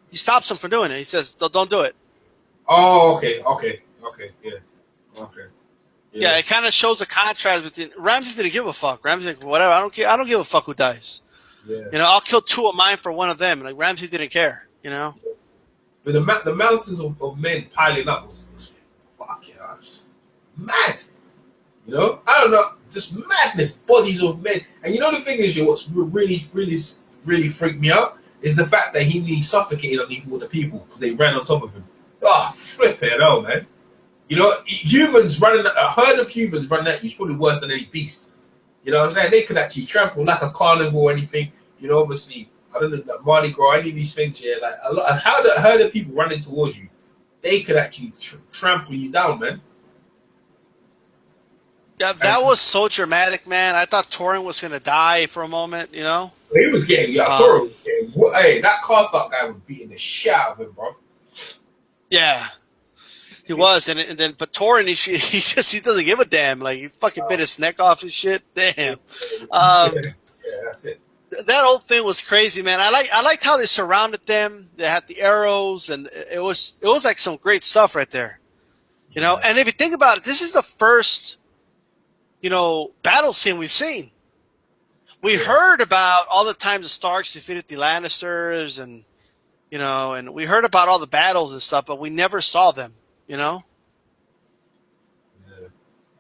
He stops him from doing it. He says, don't do it. Oh, okay, yeah, okay. Yeah, it kind of shows the contrast between Ramsay didn't give a fuck. Ramsay's like, whatever, I don't care. I don't give a fuck who dies. Yeah. You know, I'll kill 2 of mine for 1 of them. Like Ramsay didn't care. You know. But the mountains of men piling up was fucking mad. You know, I don't know, just madness, bodies of men. And you know the thing is, what's really freaked me out is the fact that he suffocated underneath all the people because they ran on top of him. Oh, flip it, oh man. You know, humans running, a herd of humans running at you is probably worse than any beast. You know what I'm saying? They could actually trample like a carnivore or anything. You know, obviously, I don't know, like Mardi Gras, any of these things here, like a herd of people running towards you, they could actually trample you down, man. Yeah, that was so dramatic, man. I thought Torrent was going to die for a moment, you know? He was getting, Torrent was getting, hey, that Karstark guy was beating the shit out of him, bro. Yeah. He was, but Torrent, he doesn't give a damn. Like, he fucking bit his neck off and shit. Damn. Yeah, that's it. That whole thing was crazy, man. I liked how they surrounded them. They had the arrows, and it was like some great stuff right there. You know, and if you think about it, this is the first, you know, battle scene we've seen. We heard about all the times the Starks defeated the Lannisters, and you know, and we heard about all the battles and stuff, but we never saw them. You know. Yeah.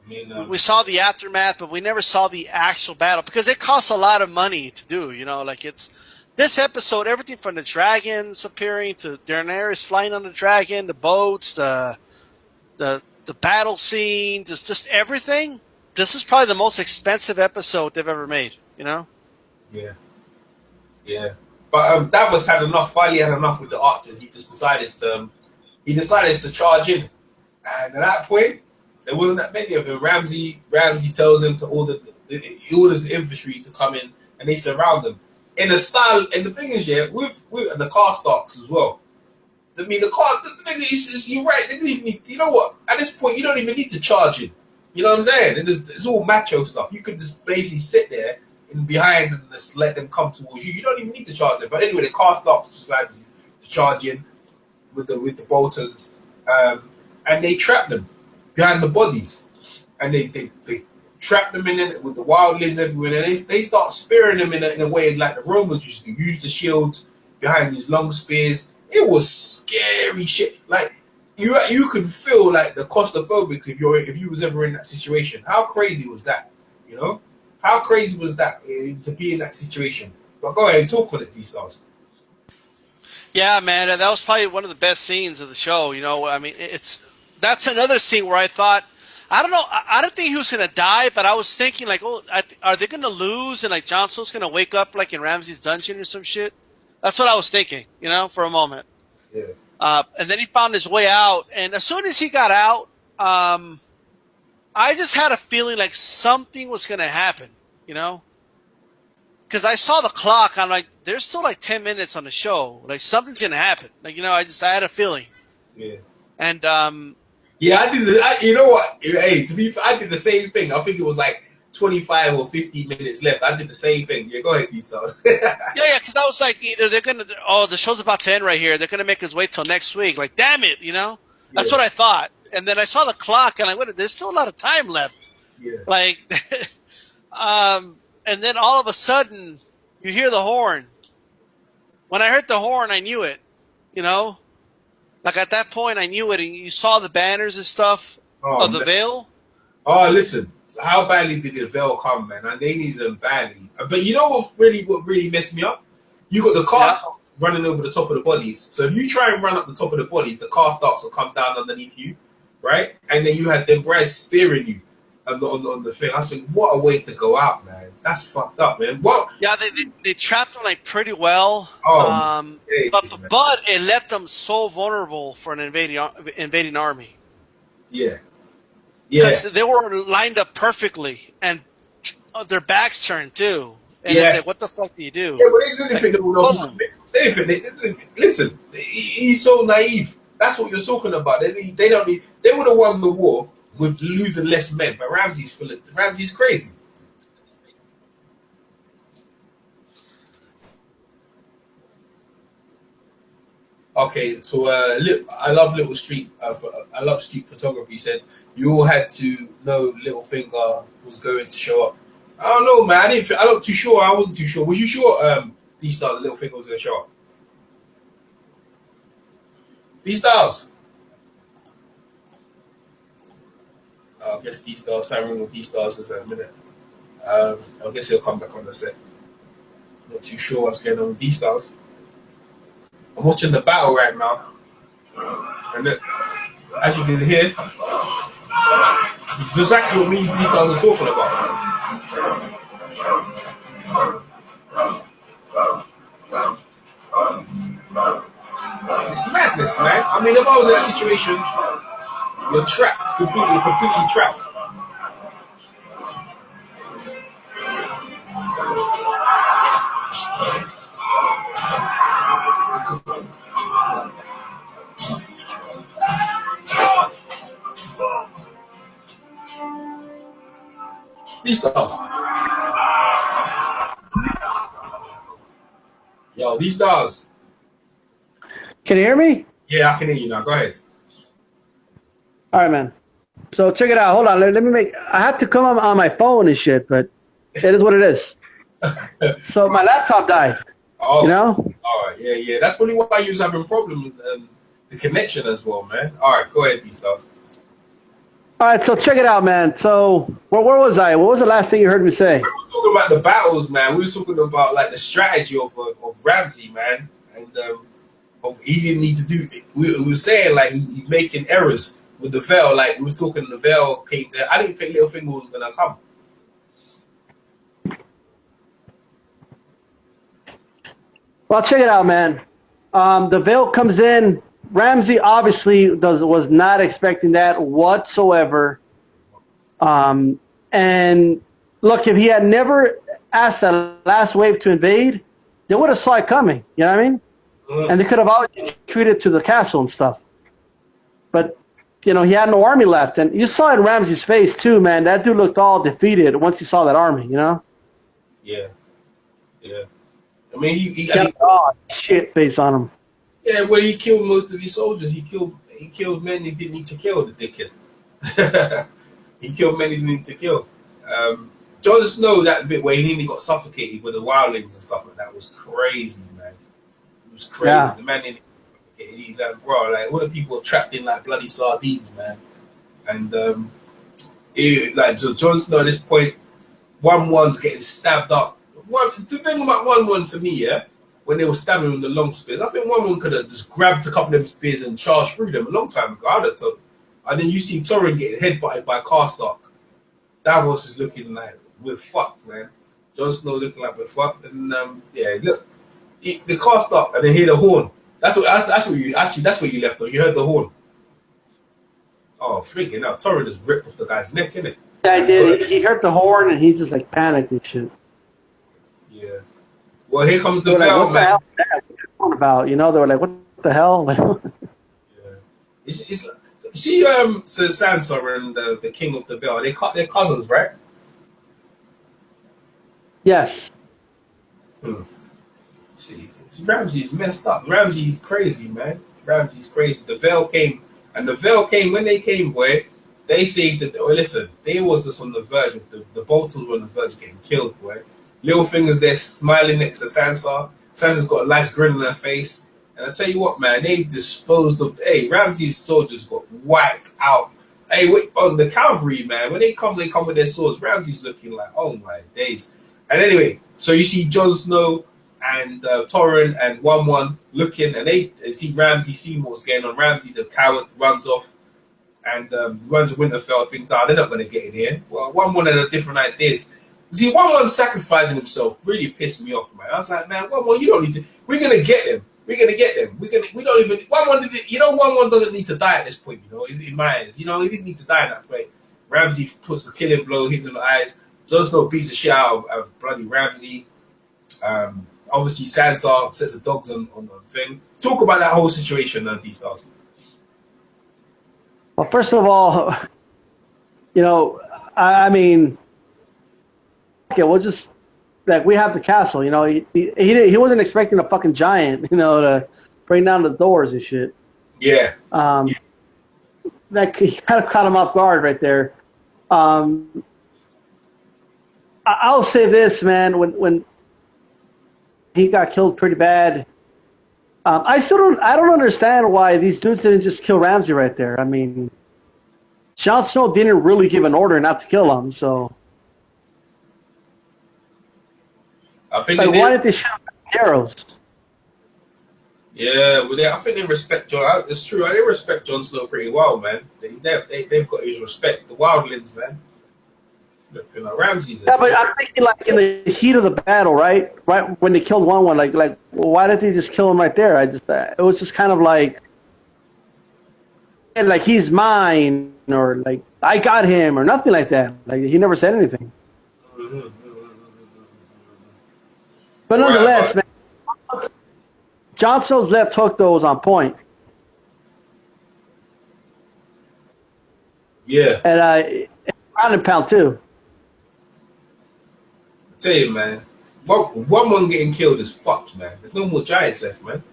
I mean, we saw the aftermath, but we never saw the actual battle because it costs a lot of money to do. You know, like it's this episode, everything from the dragons appearing to Daenerys flying on the dragon, the boats, the battle scene, just everything. This is probably the most expensive episode they've ever made, you know? Yeah. But Davos had enough. Finally had enough with the archers. He decided to charge in. And at that point, there wasn't that many of them. Ramsay tells him to he orders the infantry to come in, and they surround them. In a style, and the thing is, with and the Karstarks as well. I mean, the thing is, you're right. They didn't even need, you know what? At this point, you don't even need to charge in. You know what I'm saying? It's all macho stuff. You could just basically sit there and behind and just let them come towards you. You don't even need to charge them. But anyway, the Karstarks decided to charge in with the Boltons, and they trap them behind the bodies, and they trap them in it with the wildlings everywhere, and they start spearing them in a way like the Romans used to use the shields behind these long spears. It was scary shit. Like you could feel like the claustrophobics if you was ever in that situation. How crazy was that? You know, how crazy was that to be in that situation? But go ahead and talk on it, D-Stars. Yeah, man, that was probably one of the best scenes of the show. You know, I mean, that's another scene where I thought, I don't know, I don't think he was gonna die, but I was thinking like, oh, are they gonna lose and like Jon Snow's gonna wake up like in Ramsay's dungeon or some shit? That's what I was thinking, you know, for a moment. Yeah. And then he found his way out, and as soon as he got out, I just had a feeling like something was gonna happen, you know. Because I saw the clock, I'm like, there's still like 10 minutes on the show. Like something's gonna happen. Like, you know, I had a feeling. Yeah. And yeah, I did. You know what? Hey, to be fair, I did the same thing. I think it was like 25 or 50 minutes left. I did the same thing. Yeah, go ahead, D-Stars. yeah, because I was like, either they're gonna, the show's about to end right here. They're gonna make us wait till next week. Like, damn it, you know. That's what I thought. And then I saw the clock, and I went, there's still a lot of time left. Yeah. Like, and then all of a sudden, you hear the horn. When I heard the horn, I knew it. You know, like at that point, I knew it. And you saw the banners and stuff of the Veil. Oh, listen, how badly did the Veil come, man? And they needed them badly. But you know what really messed me up? You got the Karstarks running over the top of the bodies. So if you try and run up the top of the bodies, the Karstarks will come down underneath you, right? And then you had them guys spearing you on the thing. I said, what a way to go out, man. That's fucked up, man. What? Yeah, they trapped them like pretty well. Oh, but it left them so vulnerable for an invading army. Yeah. Yeah, Because they were lined up perfectly, and their backs turned too. And it's yeah. like, what the fuck do you Yeah, do? but they didn't Like, think no one else was boom. committed. They didn't think. Listen, he's so naive. That's what you're talking about. They don't need. They would have won the war with losing less men. But Ramsey's crazy. Okay, so I love Little Street. I love street photography. Said you all had to know Littlefinger was going to show up. I don't know, man. I'm not too sure. I wasn't too sure. Was you sure? These stars, Littlefinger was going to show up. These stars. I guess D stars. Simon with D stars is in a minute. I guess he'll come back on the set. Not too sure what's going on with D stars. I'm watching the battle right now, and as you can hear, exactly what me and D stars are talking about. It's madness, man. I mean, if I was in that situation, you're trapped, completely trapped. These stars. Yo, these stars. Can you hear me? Yeah, I can hear you now. Go ahead. All right, man. So check it out. Hold on. Let me make. I have to come on my phone and shit, but it is what it is. So my laptop died. Oh, You know? all right. Yeah. That's probably why you was having problems with the connection as well, man. All right, go ahead, these stars. All right. So check it out, man. So where was I? What was the last thing you heard me say? We were talking about the battles, man. We were talking about like the strategy of Ramsey, man, and he didn't need to do. We were saying like he making errors with the veil. Like we was talking, the veil came to. I didn't think Littlefinger was gonna come. Well, check it out, man. The veil comes in. Ramsey obviously was not expecting that whatsoever. And look, if he had never asked that last wave to invade, they would have saw it coming. You know what I mean? And they could have always retreated to the castle and stuff. But, you know, he had no army left. And you saw it in Ramsey's face, too, man. That dude looked all defeated once he saw that army, you know? Yeah. I mean, he Got a shit face on him. yeah. Well, he killed most of his soldiers. He killed men he didn't need to kill. The dickhead. He killed men he didn't need to kill. Jon Snow, that bit where he nearly got suffocated with the wildlings and stuff like that was crazy, man. It was crazy. Yeah. The man nearly suffocated. He's like, bro, like all the people are trapped in like bloody sardines, man. And so Jon Snow at this point, 1-1's getting stabbed up. The thing about 1-1 to me, yeah, when they were stabbing him with the long spears, I think 1-1 could have just grabbed a couple of them spears and charged through them a long time ago. I'd have thought. And then you see Torrin getting headbutted by Karstark. Davos is looking like we're fucked, man. Jon Snow looking like we're fucked, and yeah, look, the Karstark, and then hear the horn. That's what you actually. That's what you left on. You heard the horn. Oh, freaking out! Torrin just ripped off the guy's neck, innit? Yeah, I did. He heard the horn and he just like panicked and shit. Yeah. Well, here comes the They were like, veil, what the man. hell is that? What's it on about? You know, they were like, what the hell? Yeah. It's see, Sir Sansa and the King of the Vale, they cut their cousins, right? Yes. See, Ramsey's messed up. Ramsey's crazy, man. Ramsey's crazy. The Vale came, and the Vale came, when they came, boy, they saved it. Oh, listen, they was just on the verge of the Boltons were on the verge of getting killed, boy. Littlefinger's there smiling next to Sansa. Sansa's got a nice grin on her face. And I tell you what, man, they disposed of. Hey, Ramsey's soldiers got wiped out. Hey, wait, on the cavalry, man, when they come with their swords. Ramsey's looking like, oh my days. And anyway, so you see Jon Snow and Torrin and 1-1 looking, and they see Ramsey, see what's going on. Ramsey, the coward, runs off and runs to Winterfell. Thinks, nah, they're not going to get in here. Well, 1-1 had a different ideas. See, 1-1 sacrificing himself really pissed me off, man. I was like, man, 1-1, you don't need to. We're going to get them. We're gonna get them. We don't even 1-1. You know, 1-1 doesn't need to die at this point. You know, in my eyes, you know, he didn't need to die at that point. Ramsey puts the killing blow, hits him in the eyes. Jon Snow beats the shit out of bloody Ramsey. Obviously, Sansa sets the dogs on the thing. Talk about that whole situation, D-Stars. Well, first of all, I mean, okay, we'll just like we have the castle. He wasn't expecting a fucking giant, to bring down the doors and shit. Yeah. That kind of caught him off guard right there. I'll say this, man. When he got killed pretty bad, I don't understand why these dudes didn't just kill Ramsay right there. I mean, Jon Snow didn't really give an order not to kill him, so. I think why did they shoot him with arrows? Yeah, well, I think they respect Jon. It's true. They respect Jon Snow pretty well, man. They've got his respect. The wildlings, man. Ramsay's. Yeah, but I'm thinking like in the heat of the battle, right? Right when they killed one, like, well, why did they just kill him right there? It was just kind of like he's mine, or like I got him, or nothing like that. Like he never said anything. But nonetheless, man, Jon Snow's left hook though was on point. Yeah. And ground and pound too. I tell you, man, one getting killed is fucked, man. There's no more giants left, man.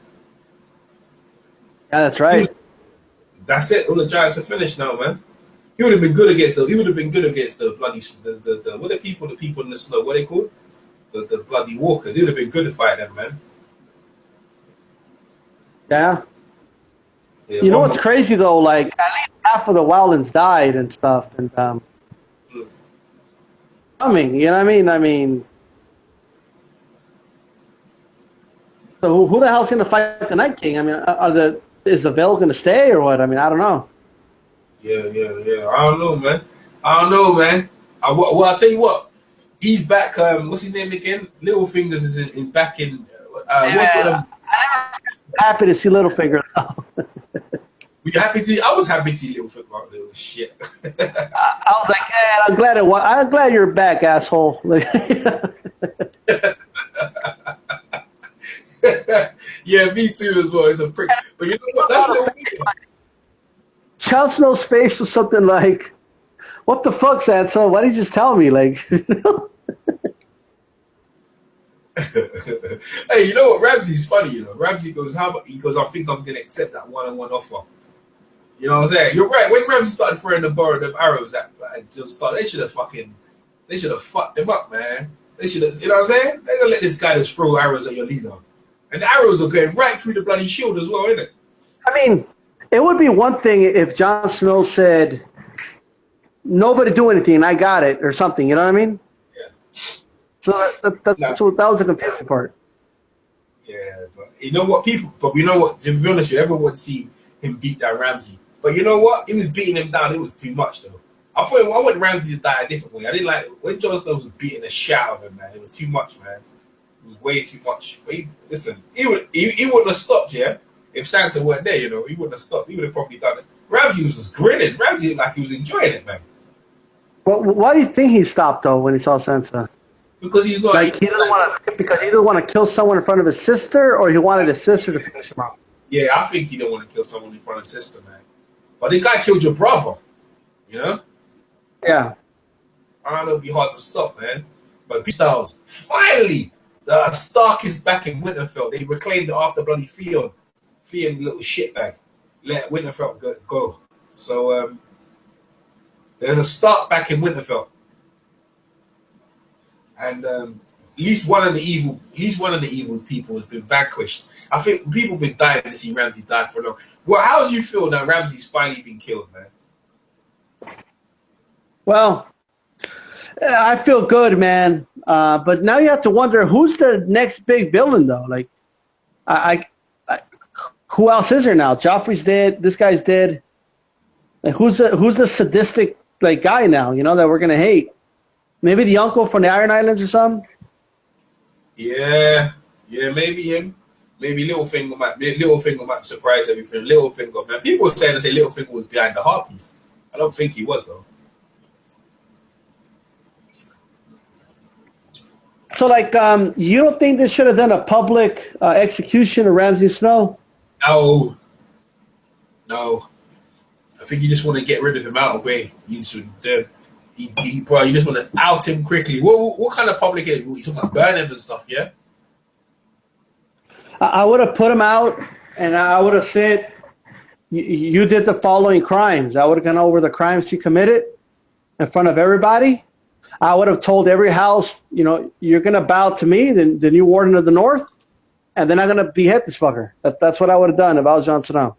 Yeah, that's right. That's it. All the giants are finished now, man. He would have been good against the bloody what are the people in the snow? What are they called? The bloody walkers. He would have been good to fight them, man. Yeah. Yeah, you know what's crazy though? Like at least half of the wildlings died and stuff, and coming. You know what I mean? I mean, so who the hell's gonna fight the Night King? I mean, is the Veil gonna stay or what? I mean, I don't know. Yeah. I don't know, man. Well, I'll tell you what. He's back. What's his name again? Littlefinger is back in. What's it? I'm happy to see Littlefinger. Were you happy to? I was happy to see Littlefinger. Little shit. I was like, I'm glad you're back, asshole. Yeah, me too as well. It's a prick. But you know what? That's Littlefinger. Jon Snow's face was something like, "What the fuck, Sansa? Why did you just tell me?" Like, Hey, you know what? Ramsay's funny. Ramsay goes, "How about?" He goes, "I think I'm gonna accept that one-on-one offer." You know what I'm saying? You're right. When Ramsay started throwing the bar of arrows at just start, they should have fucked him up, man. They should have. You know what I'm saying? They're gonna let this guy just throw arrows at your leader, and the arrows are going right through the bloody shield as well, isn't it? I mean, it would be one thing if Jon Snow said, "Nobody do anything, I got it," or something. You know what I mean? Yeah. So that was the confusing part. Yeah, but you know what, But you know what? To be honest, everyone would see him beat down Ramsay. But you know what? He was beating him down. It was too much, though. I want Ramsay to die a different way. I didn't like when Jon Snow was beating the shit out of him, man. It was too much, man. It was way too much. But he wouldn't have stopped, yeah. If Sansa weren't there, he wouldn't have stopped. He would have probably done it. Ramsay was just grinning. Ramsay looked like he was enjoying it, man. Well, why do you think he stopped though when he saw Sansa? Because he's not he didn't want to kill someone in front of his sister, or he wanted his sister to finish him off. Yeah, I think he don't want to kill someone in front of his sister, man. But the guy killed your brother, Yeah. I don't know, it'd be hard to stop, man. But Styles, finally, the Stark is back in Winterfell. They reclaimed it after bloody Theon, little shitbag, let Winterfell go. So there's a Stark back in Winterfell, and at least one of the evil people has been vanquished. I think people have been dying to see Ramsay die for long. Well, how do you feel now Ramsay's finally been killed, man? Well, I feel good, man. But now you have to wonder who's the next big villain, though. Like, who else is there now? Joffrey's dead. This guy's dead. Like, who's the sadistic guy now? That we're gonna hate. Maybe the uncle from the Iron Islands or something. Yeah, maybe him. Maybe Littlefinger might surprise everything. Littlefinger, man. People were saying Littlefinger was behind the Harpies. I don't think he was though. So, like, you don't think they should have done a public execution of Ramsey Snow? No, no. I think you just want to get rid of him out of the way. You just, bro, you just want to out him quickly. What kind of public is? You talking about burn him and stuff? Yeah. I would have put him out, and I would have said, you did the following crimes. I would have gone over the crimes you committed in front of everybody. I would have told every house, you're going to bow to me, the new warden of the North, and then I'm going to behead this fucker. That's what I would have done if I was Jon Snow.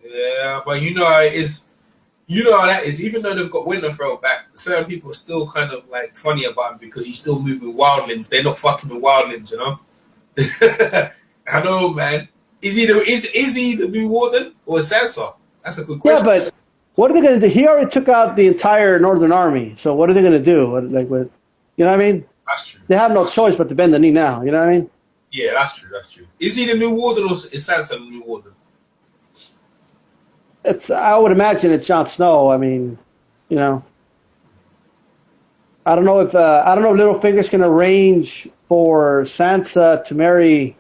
Yeah, but you know how it is. You know how that is. Even though they've got Winterfell back, certain people are still kind of like funny about him because he's still moving wildlings. They're not fucking with wildlings, you know. I know, man. Is he the new warden or Sansa? That's a good question. Yeah, but what are they going to do? He already took out the entire Northern Army, so what are they going to do? You know what I mean? That's true. They have no choice but to bend the knee now. You know what I mean? Yeah, that's true. That's true. Is he the new warden or is Sansa the new warden? I would imagine it's Jon Snow. I mean, I don't know if Littlefinger's going to arrange for Sansa to marry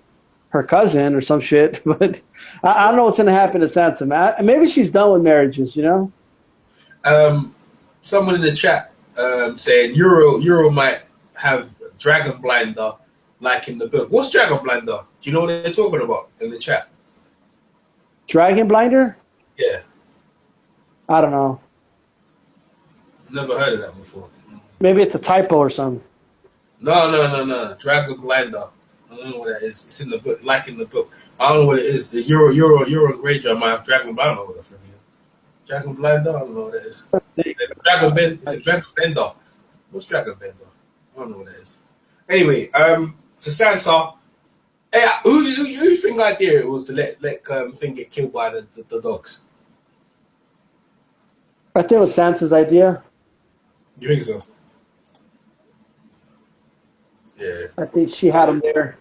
her cousin or some shit, but I don't know what's going to happen to Sansa, man. Maybe she's done with marriages, Someone in the chat saying Euro might have Dragon Blinder like in the book. What's Dragon Blinder? Do you know what they're talking about in the chat? Dragon Blinder? Yeah. I don't know. Never heard of that before. Maybe it's a typo or something. No. Dragon Blinder. I don't know what that is. It's in the book, like in the book. I don't know what it is. The Euro Greyjoy might have Dragon Blinder. I don't know what that's from here. Dragon Blinder? I don't know what that is. Dragon Bender. What's Dragon Bender? I don't know what that is. Anyway, so Sansa. Hey, who do you think idea it was to let thing get killed by the dogs? I think it was Sansa's idea. You think so? Yeah. I think she had him there,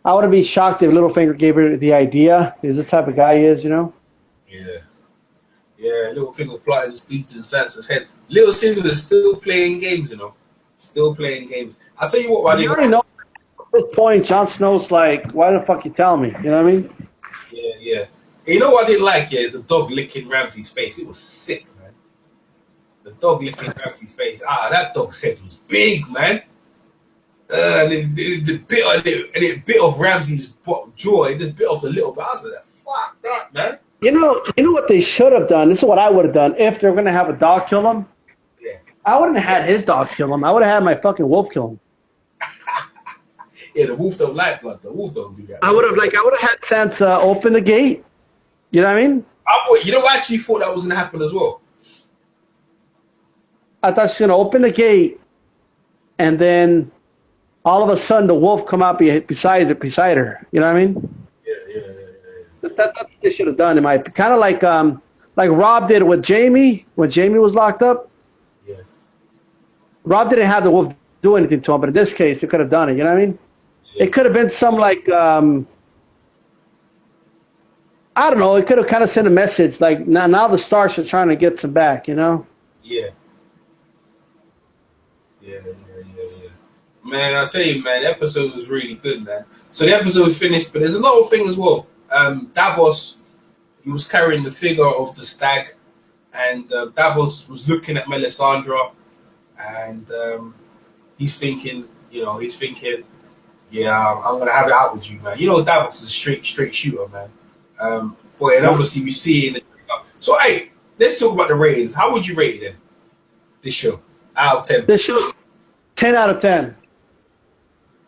I wouldn't be shocked if Littlefinger gave her the idea. He's the type of guy he is, Yeah. Yeah, Littlefinger plotting the deeds in Sansa's head. Littlefinger is still playing games, Still playing games. I'll tell you what, you already know at this point, Jon Snow's like, why the fuck you tell me? You know what I mean? Yeah. And you know what I didn't like, is the dog licking Ramsay's face. It was sick, man. The dog licking Ramsay's face. That dog's head was big, man. And it bit of Ramsay's jaw. It just bit off a little bit. I was like, fuck that, man. You know what they should have done? This is what I would have done if they were going to have a dog kill him. Yeah. I wouldn't have had his dog kill him. I would have had my fucking wolf kill him. Yeah, the wolf don't like blood. The wolf don't do that. I would have had Sansa open the gate. You know what I mean? I actually thought that was going to happen as well. I thought she was going to open the gate, and then all of a sudden the wolf come out beside her. You know what I mean? Yeah. That's what they should have done. In my kind of like Rob did with Jamie when Jamie was locked up. Yeah. Rob didn't have the wolf do anything to him, but in this case, it could have done it. You know what I mean? Yeah. It could have been some like I don't know. It could have kind of sent a message like now the Starks are trying to get some back. Yeah. Man, I'll tell you, man, the episode was really good, man. So the episode finished, but there's another thing as well. Davos, he was carrying the figure of the stag, and Davos was looking at Melisandre, and he's thinking, yeah, I'm gonna have it out with you, man. Davos is a straight shooter, man. Boy, and obviously we see in the. So hey, let's talk about the ratings. How would you rate it then? This show out of 10. This show, 10 out of 10.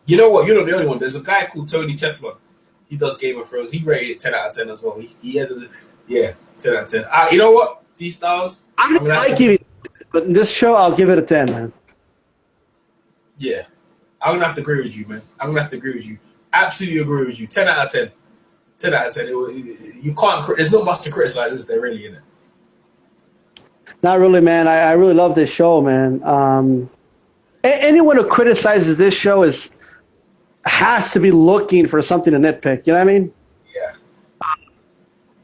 You know what? You're not the only one. There's a guy called Tony Teflon. He does Game of Thrones. He rated it 10 out of 10 as well. 10 out of 10. You know what? These stars. But in this show, I'll give it a 10, man. Yeah. I'm going to have to agree with you, man. Absolutely agree with you. 10 out of 10. 10 out of 10. You can't. There's not much to criticize, is there, really, in it? Not really, man. I really love this show, man. Anyone who criticizes this show has to be looking for something to nitpick. You know what I mean? Yeah.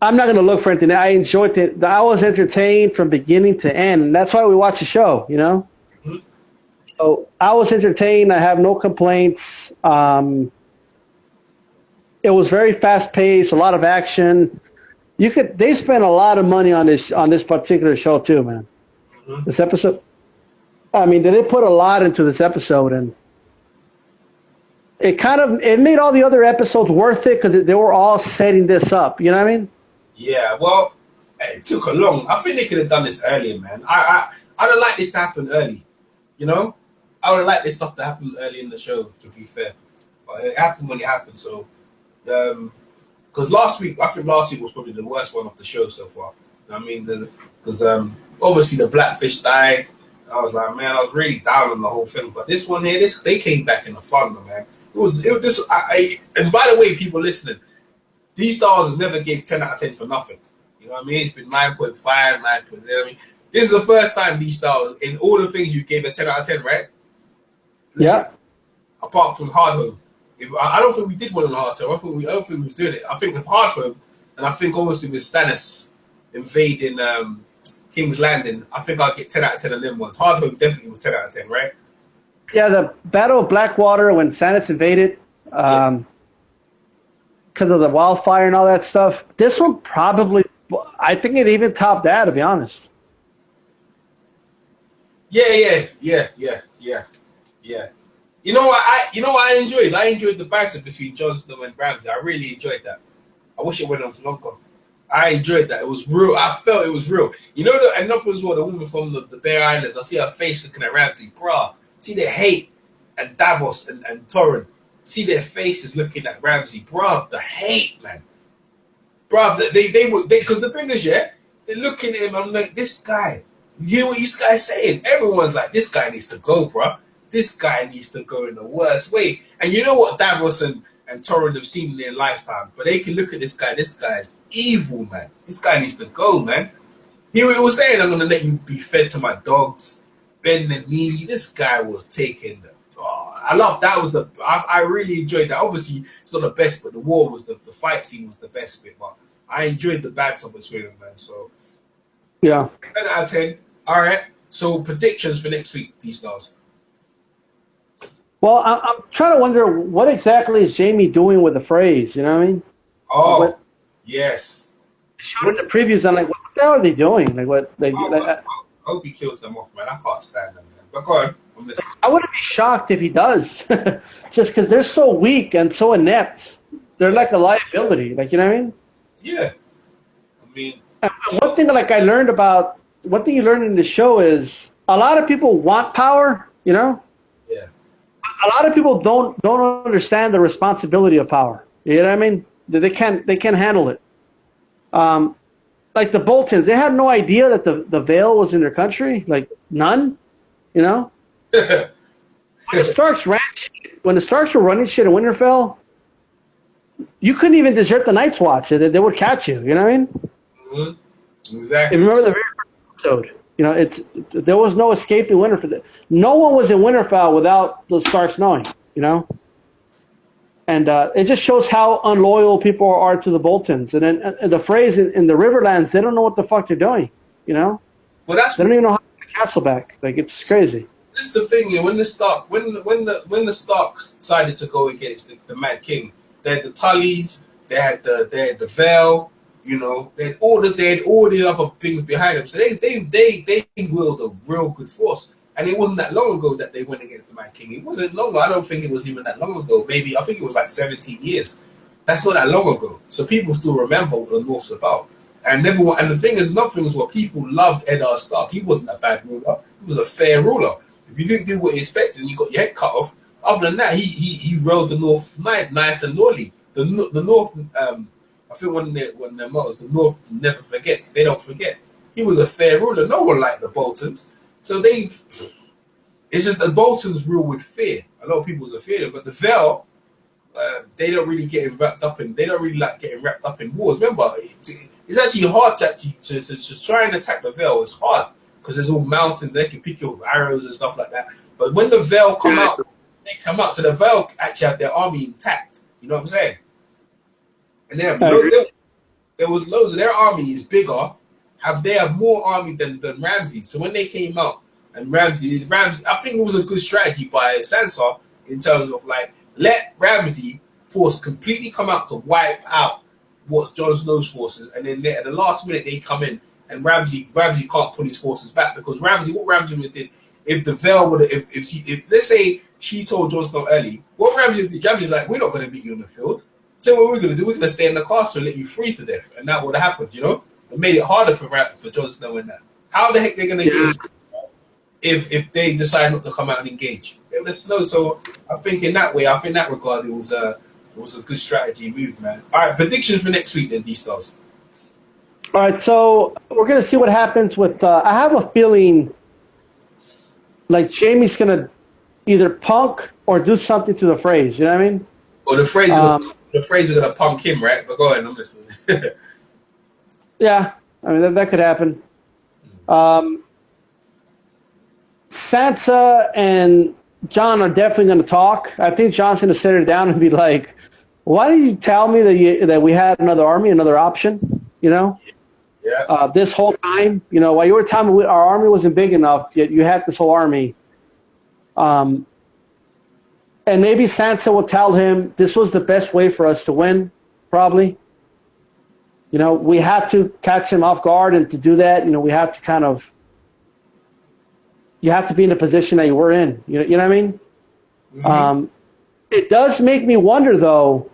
I'm not going to look for anything. I enjoyed it. I was entertained from beginning to end, and that's why we watch the show, Mm-hmm. So I was entertained. I have no complaints. It was very fast paced, a lot of action. They spent a lot of money on this particular show too, man. Mhm. This episode. I mean, they put a lot into this episode, and it made all the other episodes worth it because they were all setting this up. You know what I mean? Yeah, well, it took a long. I think they could have done this earlier, man. I don't like this to happen early. You know, I would like this stuff to happen early in the show. To be fair, but it happened when it happened. So, because I think last week was probably the worst one of the show so far. You know what I mean, because obviously the Blackfish died. I was like, man, I was really down on the whole thing. But this one here, they came back in the fun, man. It was this. And by the way, people listening, these stars has never gave 10 out of 10 for nothing. You know what I mean? It's been 9.5, 9. I mean, this is the first time these stars in all the things you gave a 10 out of 10, right? Listen, Yeah. apart from Hard Home, I don't think we did one on Hard Home. I don't think we was doing it. I think with Hard Home, and I think obviously with Stannis invading King's Landing, I think I'll get 10 out of 10 on them ones. Hard Home definitely was 10 out of 10, right? Yeah, the Battle of Blackwater when Stannis invaded, because of the wildfire and all that stuff. This one probably, I think it even topped that, to be honest. Yeah. You know what I enjoyed? I enjoyed the banter between Jon Snow and Ramsay. I really enjoyed that. I wish it went on for longer. I enjoyed that. It was real. I felt it was real. You know, enough was what the woman from the Bear Islands. I see her face looking at Ramsay, bruh. See their hate and Davos and Torrent. See their faces looking at Ramsay, bruh. The hate, man. Bruh, they were because the thing is, yeah, they're looking at him. I'm like, this guy. You hear what this guy's saying? Everyone's like, this guy needs to go, bruh. This guy needs to go in the worst way. And you know what Davos and Torrent have seen in their lifetime, but they can look at this guy. This guy is evil, man. This guy needs to go, man. He was saying, I'm gonna let you be fed to my dogs, bending me. This guy was taking the. Oh, I love that. I really enjoyed that. Obviously, it's not the best, but the war was the fight scene was the best bit. But I enjoyed the banter between them, man. So Yeah. 10 out of 10. All right. So predictions for next week, these stars. Well, I'm trying to wonder what exactly is Jamie doing with the phrase. You know what I mean? Oh, yes. Showed in the previews. I'm like, what the hell are they doing? Like, what? I hope he kills them off, man. I can't stand them, man. But go on. I'm listening. I wouldn't be shocked if he does, just because they're so weak and so inept. They're like a liability. Like, you know what I mean? Yeah. I mean, And one thing you learn in the show is a lot of people want power. You know? yeah. A lot of people don't understand the responsibility of power. You know what I mean? They can't handle it. Like the Boltons, they had no idea that the Vale was in their country. Like none. You know? When the Starks were running shit in Winterfell, you couldn't even desert the Night's Watch. They would catch you. You know what I mean? Mm-hmm. Exactly. And remember the very first episode. You know, there was no escape in Winterfell. No one was in Winterfell without the Starks knowing. You know, and it just shows how unloyal people are to the Boltons. And then the phrase in the Riverlands, they don't know what the fuck they're doing. You know, Well, that's they don't even know how to get the castle back. Like it's crazy. this is the thing. Yeah, when the Starks decided to go against the Mad King, they had the Tullys, they had the Vale. You know, they had all the other things behind them. So they willed a real good force. And it wasn't that long ago that they went against the Mad King. It wasn't long ago. I don't think it was even that long ago. Maybe I think it was like 17 years. That's not that long ago. So people still remember what the North's about. And the thing is, another thing is what people loved Eddard Stark. He wasn't a bad ruler. He was a fair ruler. If you didn't do what you expected and you got your head cut off, other than that, he ruled the North nice and lowly. The North, I think one of their mottos, the North never forgets. They don't forget. He was a fair ruler. No one liked the Boltons. So it's just the Boltons rule with fear. A lot of people are feared, but the Vale, they don't really get wrapped up in. They don't really like getting wrapped up in wars. Remember, it's actually hard to try and attack the Vale. It's hard because there's all mountains. They can pick you with arrows and stuff like that. But when the Vale come out, they come out. So the Vale actually have their army intact. You know what I'm saying? And there was loads of their army is bigger. They have more army than Ramsay. So when they came out, And Ramsey, I think it was a good strategy by Sansa in terms of like let Ramsey force completely come out to wipe out what's Jon Snow's forces, and then at the last minute they come in, and Ramsey can't pull his forces back because what Ramsey would have did if the Vale would have, if let's say she told Jon Snow early, what Ramsey did, Ramsey's like, we're not going to beat you in the field. So what we're going to do, we're going to stay in the castle and let you freeze to death, and that would have happened, you know. It made it harder for Jon Snow in that. How the heck they're going to use if they decide not to come out and engage? They would have snowed. So I think in that way, I think in that regard, it was a good strategy move, man. All right, predictions for next week then, D-Stars. All right, so we're going to see what happens with. I have a feeling like Jamie's going to either punk or do something to the phrase. You know what I mean? Well, the phrase are going to punk him, right? But go ahead, I'm listening. Yeah, I mean that could happen. Sansa and Jon are definitely going to talk. I think Jon's going to sit her down and be like, "Why did you tell me that we had another army, another option? You know, this whole time, you know, while you were telling me our army wasn't big enough, yet you had this whole army." And maybe Sansa will tell him this was the best way for us to win, probably. You know, we had to catch him off guard, and to do that, you know, we have to you have to be in the position that you were in. You know what I mean? Mm-hmm. It does make me wonder, though,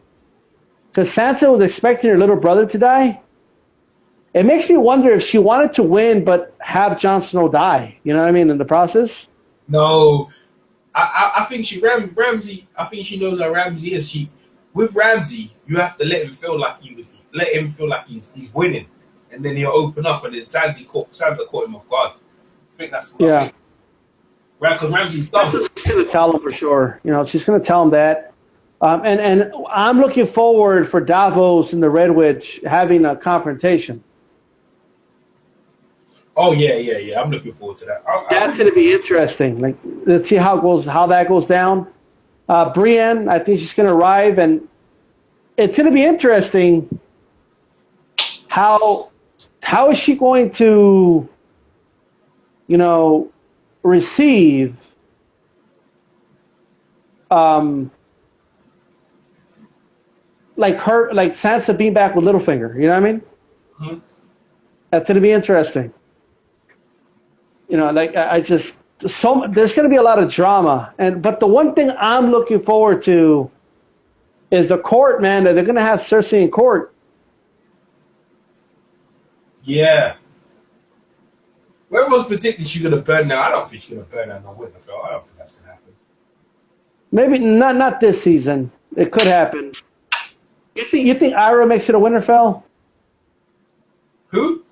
because Sansa was expecting her little brother to die. It makes me wonder if she wanted to win but have Jon Snow die. You know what I mean, in the process? No. I think Ramsey. I think she knows how Ramsey is. With Ramsey, you have to let him feel like he's winning, and then he'll open up, and then Sansa caught him off guard. I think that's what I think. Right, because Ramsey's dumb. She's going to tell him for sure. You know, she's going to tell him that. And I'm looking forward for Davos and the Red Witch having a confrontation. Oh yeah. I'm looking forward to that. That's going to be interesting. Like, let's see how that goes down. Brienne, I think she's going to arrive, and it's going to be interesting. How is she going to, you know, receive like Sansa being back with Littlefinger? You know what I mean? Mm-hmm. That's going to be interesting. You know, like there's going to be a lot of drama, but the one thing I'm looking forward to is the court, man. That they're going to have Cersei in court. Yeah. Where was predicting she's going to burn now? I don't think she's going to burn down no Winterfell. I don't think that's going to happen. Maybe not this season. It could happen. You think Ira makes it to Winterfell? Who?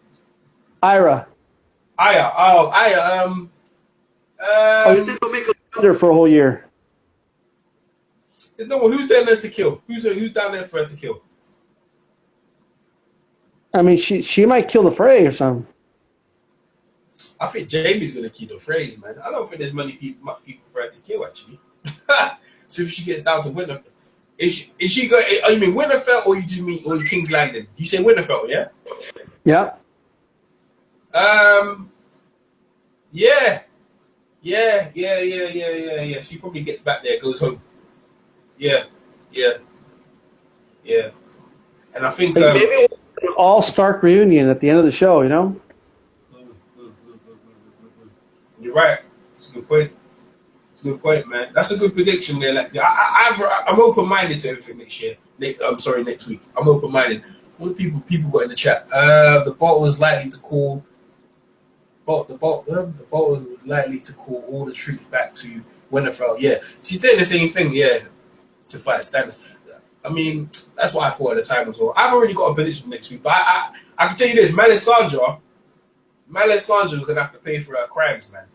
Ira. Aya. Oh, Aya. You think they'll make it under for a whole year? There's no one. Who's down there to kill? Who's down there for her to kill? I mean, she might kill the Frey or something. I think Jamie's gonna kill the Freys, man. I don't think there's much people for her to kill actually. So if she gets down to Winterfell, is she going? You mean Winterfell or you mean King's Landing? You say Winterfell, yeah? Yeah. Yeah. She probably gets back there, goes home. Yeah. And I think maybe an all-Stark reunion at the end of the show, you know? You're right. It's a good point. Man. That's a good prediction there. Like, I'm open-minded to everything next year. Next week. I'm open-minded. What people got in the chat? The bot was likely to call. The bot was likely to call all the troops back to Winterfell. Yeah, she's doing the same thing. Yeah, to fight Stannis. I mean, that's what I thought at the time as well. I've already got a prediction next week, but I can tell you this: Melisandre is gonna have to pay for her crimes, man.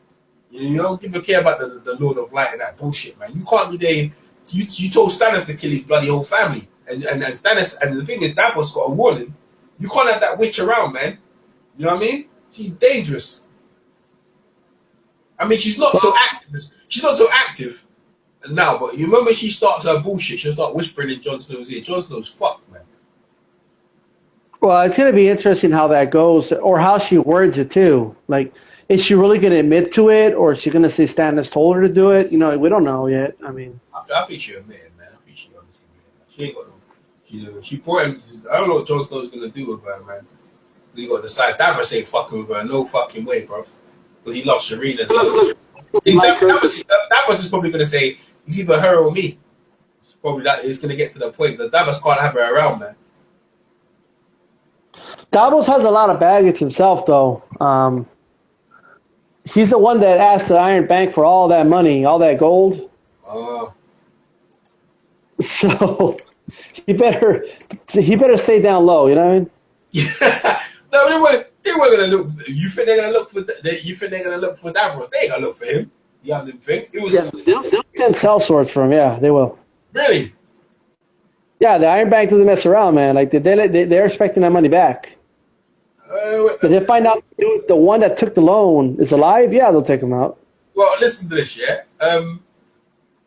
You don't give a care about the Lord of Light and that bullshit, man. You can't be there. You told Stannis to kill his bloody whole family, and Stannis. And the thing is, Davos got a warning. You can't have that witch around, man. You know what I mean? She's dangerous. I mean, she's not so active. She's not so active now, but you remember she starts her bullshit. She'll start whispering in Jon Snow's ear. Jon Snow's fucked, man. Well, it's going to be interesting how that goes, or how she words it too. Like, is she really going to admit to it, or is she going to say Stannis told her to do it? You know, we don't know yet. I mean, I think she admitted, man. I think she honestly admitted. She ain't got no. She brought him. I don't know what Jon Snow's gonna do with her, man. We got to decide. Davos ain't fucking with her. No fucking way, bro. Because he loves Shireen and stuff. Davos is probably gonna say it's either her or me. It's probably that. It's gonna get to the point that Davos can't have her around, man. Davos has a lot of baggage himself, though. He's the one that asked the Iron Bank for all that money, all that gold. So he better stay down low. You know what I mean? Yeah. No, they weren't gonna look. You think they're gonna look for? You think they're gonna look for Davos? They ain't gonna look for him. You have to think. It was. Yeah, they'll send sell swords for him. Yeah, they will. Really? Yeah, the Iron Bank doesn't mess around, man. Like they're expecting that money back. If they find out the one that took the loan is alive, yeah, they'll take him out. Well, listen to this, yeah.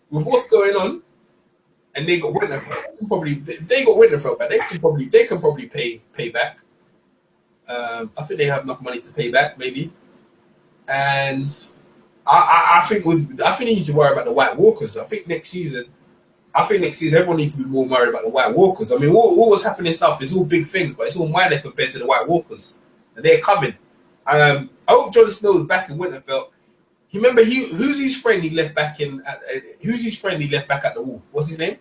With what's going on, and they got Winterfell. If they got Winterfell back, they can probably pay back. I think they have enough money to pay back, maybe. And I think they need to worry about the White Walkers. I think next season everyone needs to be more worried about the White Walkers. I mean, all what's happening stuff is all big things, but it's all minor compared to the White Walkers, and they're coming. I hope Jon Snow is back in Winterfell. You remember who's his friend he left back in? Who's his friend he left back at the wall? What's his name?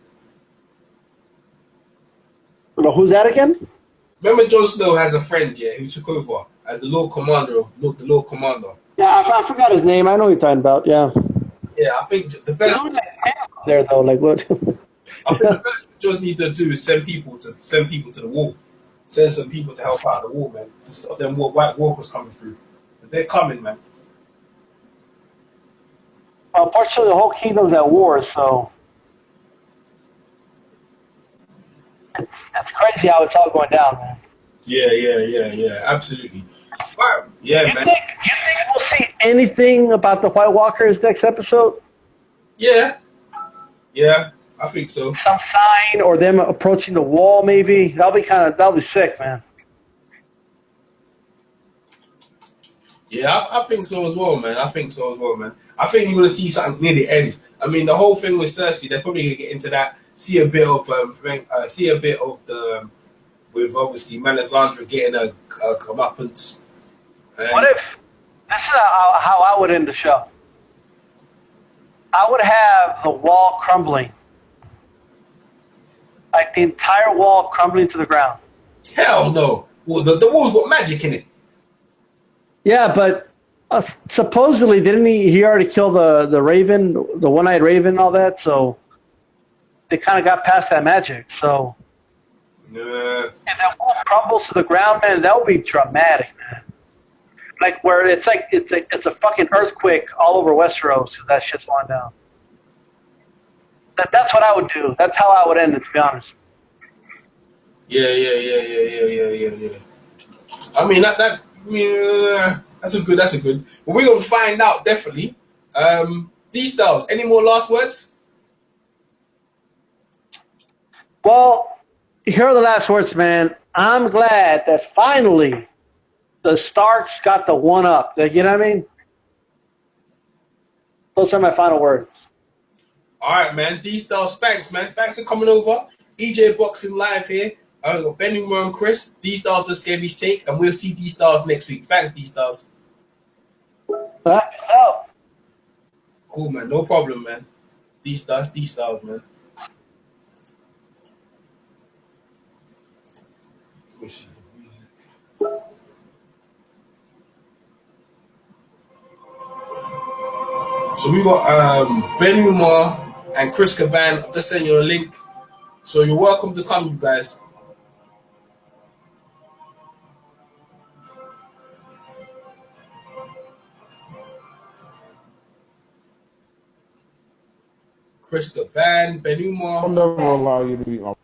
Who's that again? Remember, Jon Snow has a friend, yeah, who took over as the Lord Commander the Lord Commander. Yeah, I forgot his name. I know what you're talking about. Yeah. Yeah, I think the first there though, like what? I think the first thing Jones need to do is send people to the wall. Send some people to help out the wall, man. To stop them White Walkers coming through. They're coming, man. Unfortunately, the whole kingdom's at war, so it's crazy how it's all going down, man. Yeah. Absolutely. Wow. Yeah, You man. think we'll see anything about the White Walkers next episode? Yeah, I think so. Some sign or them approaching the wall, maybe. That'll be sick, man. Yeah, I think so as well, man. I think you're gonna see something near the end. I mean, the whole thing with Cersei, they're probably gonna get into that. See a bit of the with obviously Melisandre getting a comeuppance. What if this is how I would end the show? I would have the wall crumbling, like the entire wall crumbling to the ground. Hell no! Well, the wall's got magic in it. Yeah, but supposedly didn't he already kill the raven, the one-eyed raven, and all that? So they kind of got past that magic. So if that wall crumbles to the ground, man, that would be dramatic, man. Like where it's a fucking earthquake all over Westeros because that shit's falling down. That's what I would do. That's how I would end it, to be honest. Yeah. I mean that's a good. But we're gonna find out definitely. D-Styles, any more last words? Well, here are the last words, man. I'm glad that finally the Starks got the one up. You know what I mean? Those are my final words. All right, man. D-Styles, thanks, man. Thanks for coming over. EJ Boxing Live here. I got Benny Moore and Chris. D-Styles just gave his take, and we'll see D-Styles next week. Thanks, D-Styles. Oh. Cool, man. No problem, man. D-Styles, man. So we got Ben Umar and Chris Caban. I'll just send you a link. So you're welcome to come, you guys. Chris Caban, Ben Umar. I'll never allow you to be on.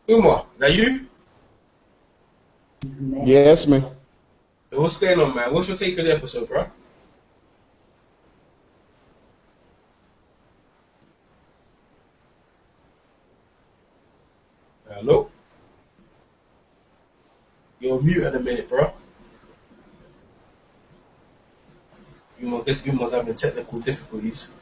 Umar, now you? Yes, man. What's going on, man? What's your take on the episode, bro? Hello? You're mute in a minute, bro. I guess Uma's having technical difficulties.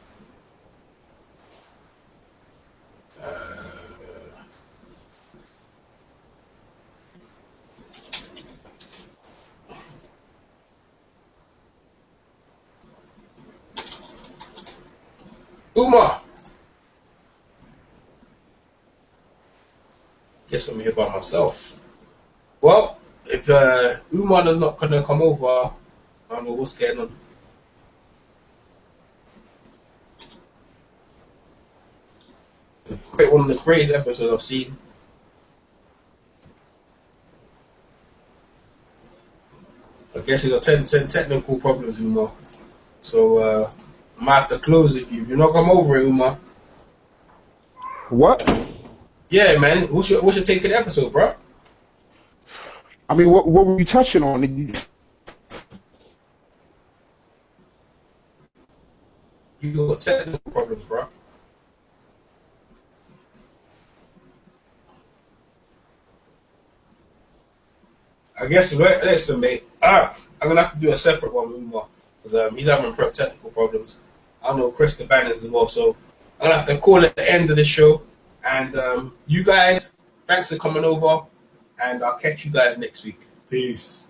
Uma! Guess I'm here by myself. Well, if Uma is not going to come over, I don't know what's going on. One of the greatest episodes I've seen. I guess you got 10 technical problems, Uma. So I might have to close if you're not come over it, Uma. What? Yeah, man. What's your take of the episode, bro? I mean, what were you touching on? You got technical problems, bro. I guess listen, mate. I'm gonna have to do a separate one with Uma because he's having technical problems. I know Chris Cabana's as well, so I'm gonna have to call it the end of the show. And you guys, thanks for coming over, and I'll catch you guys next week. Peace.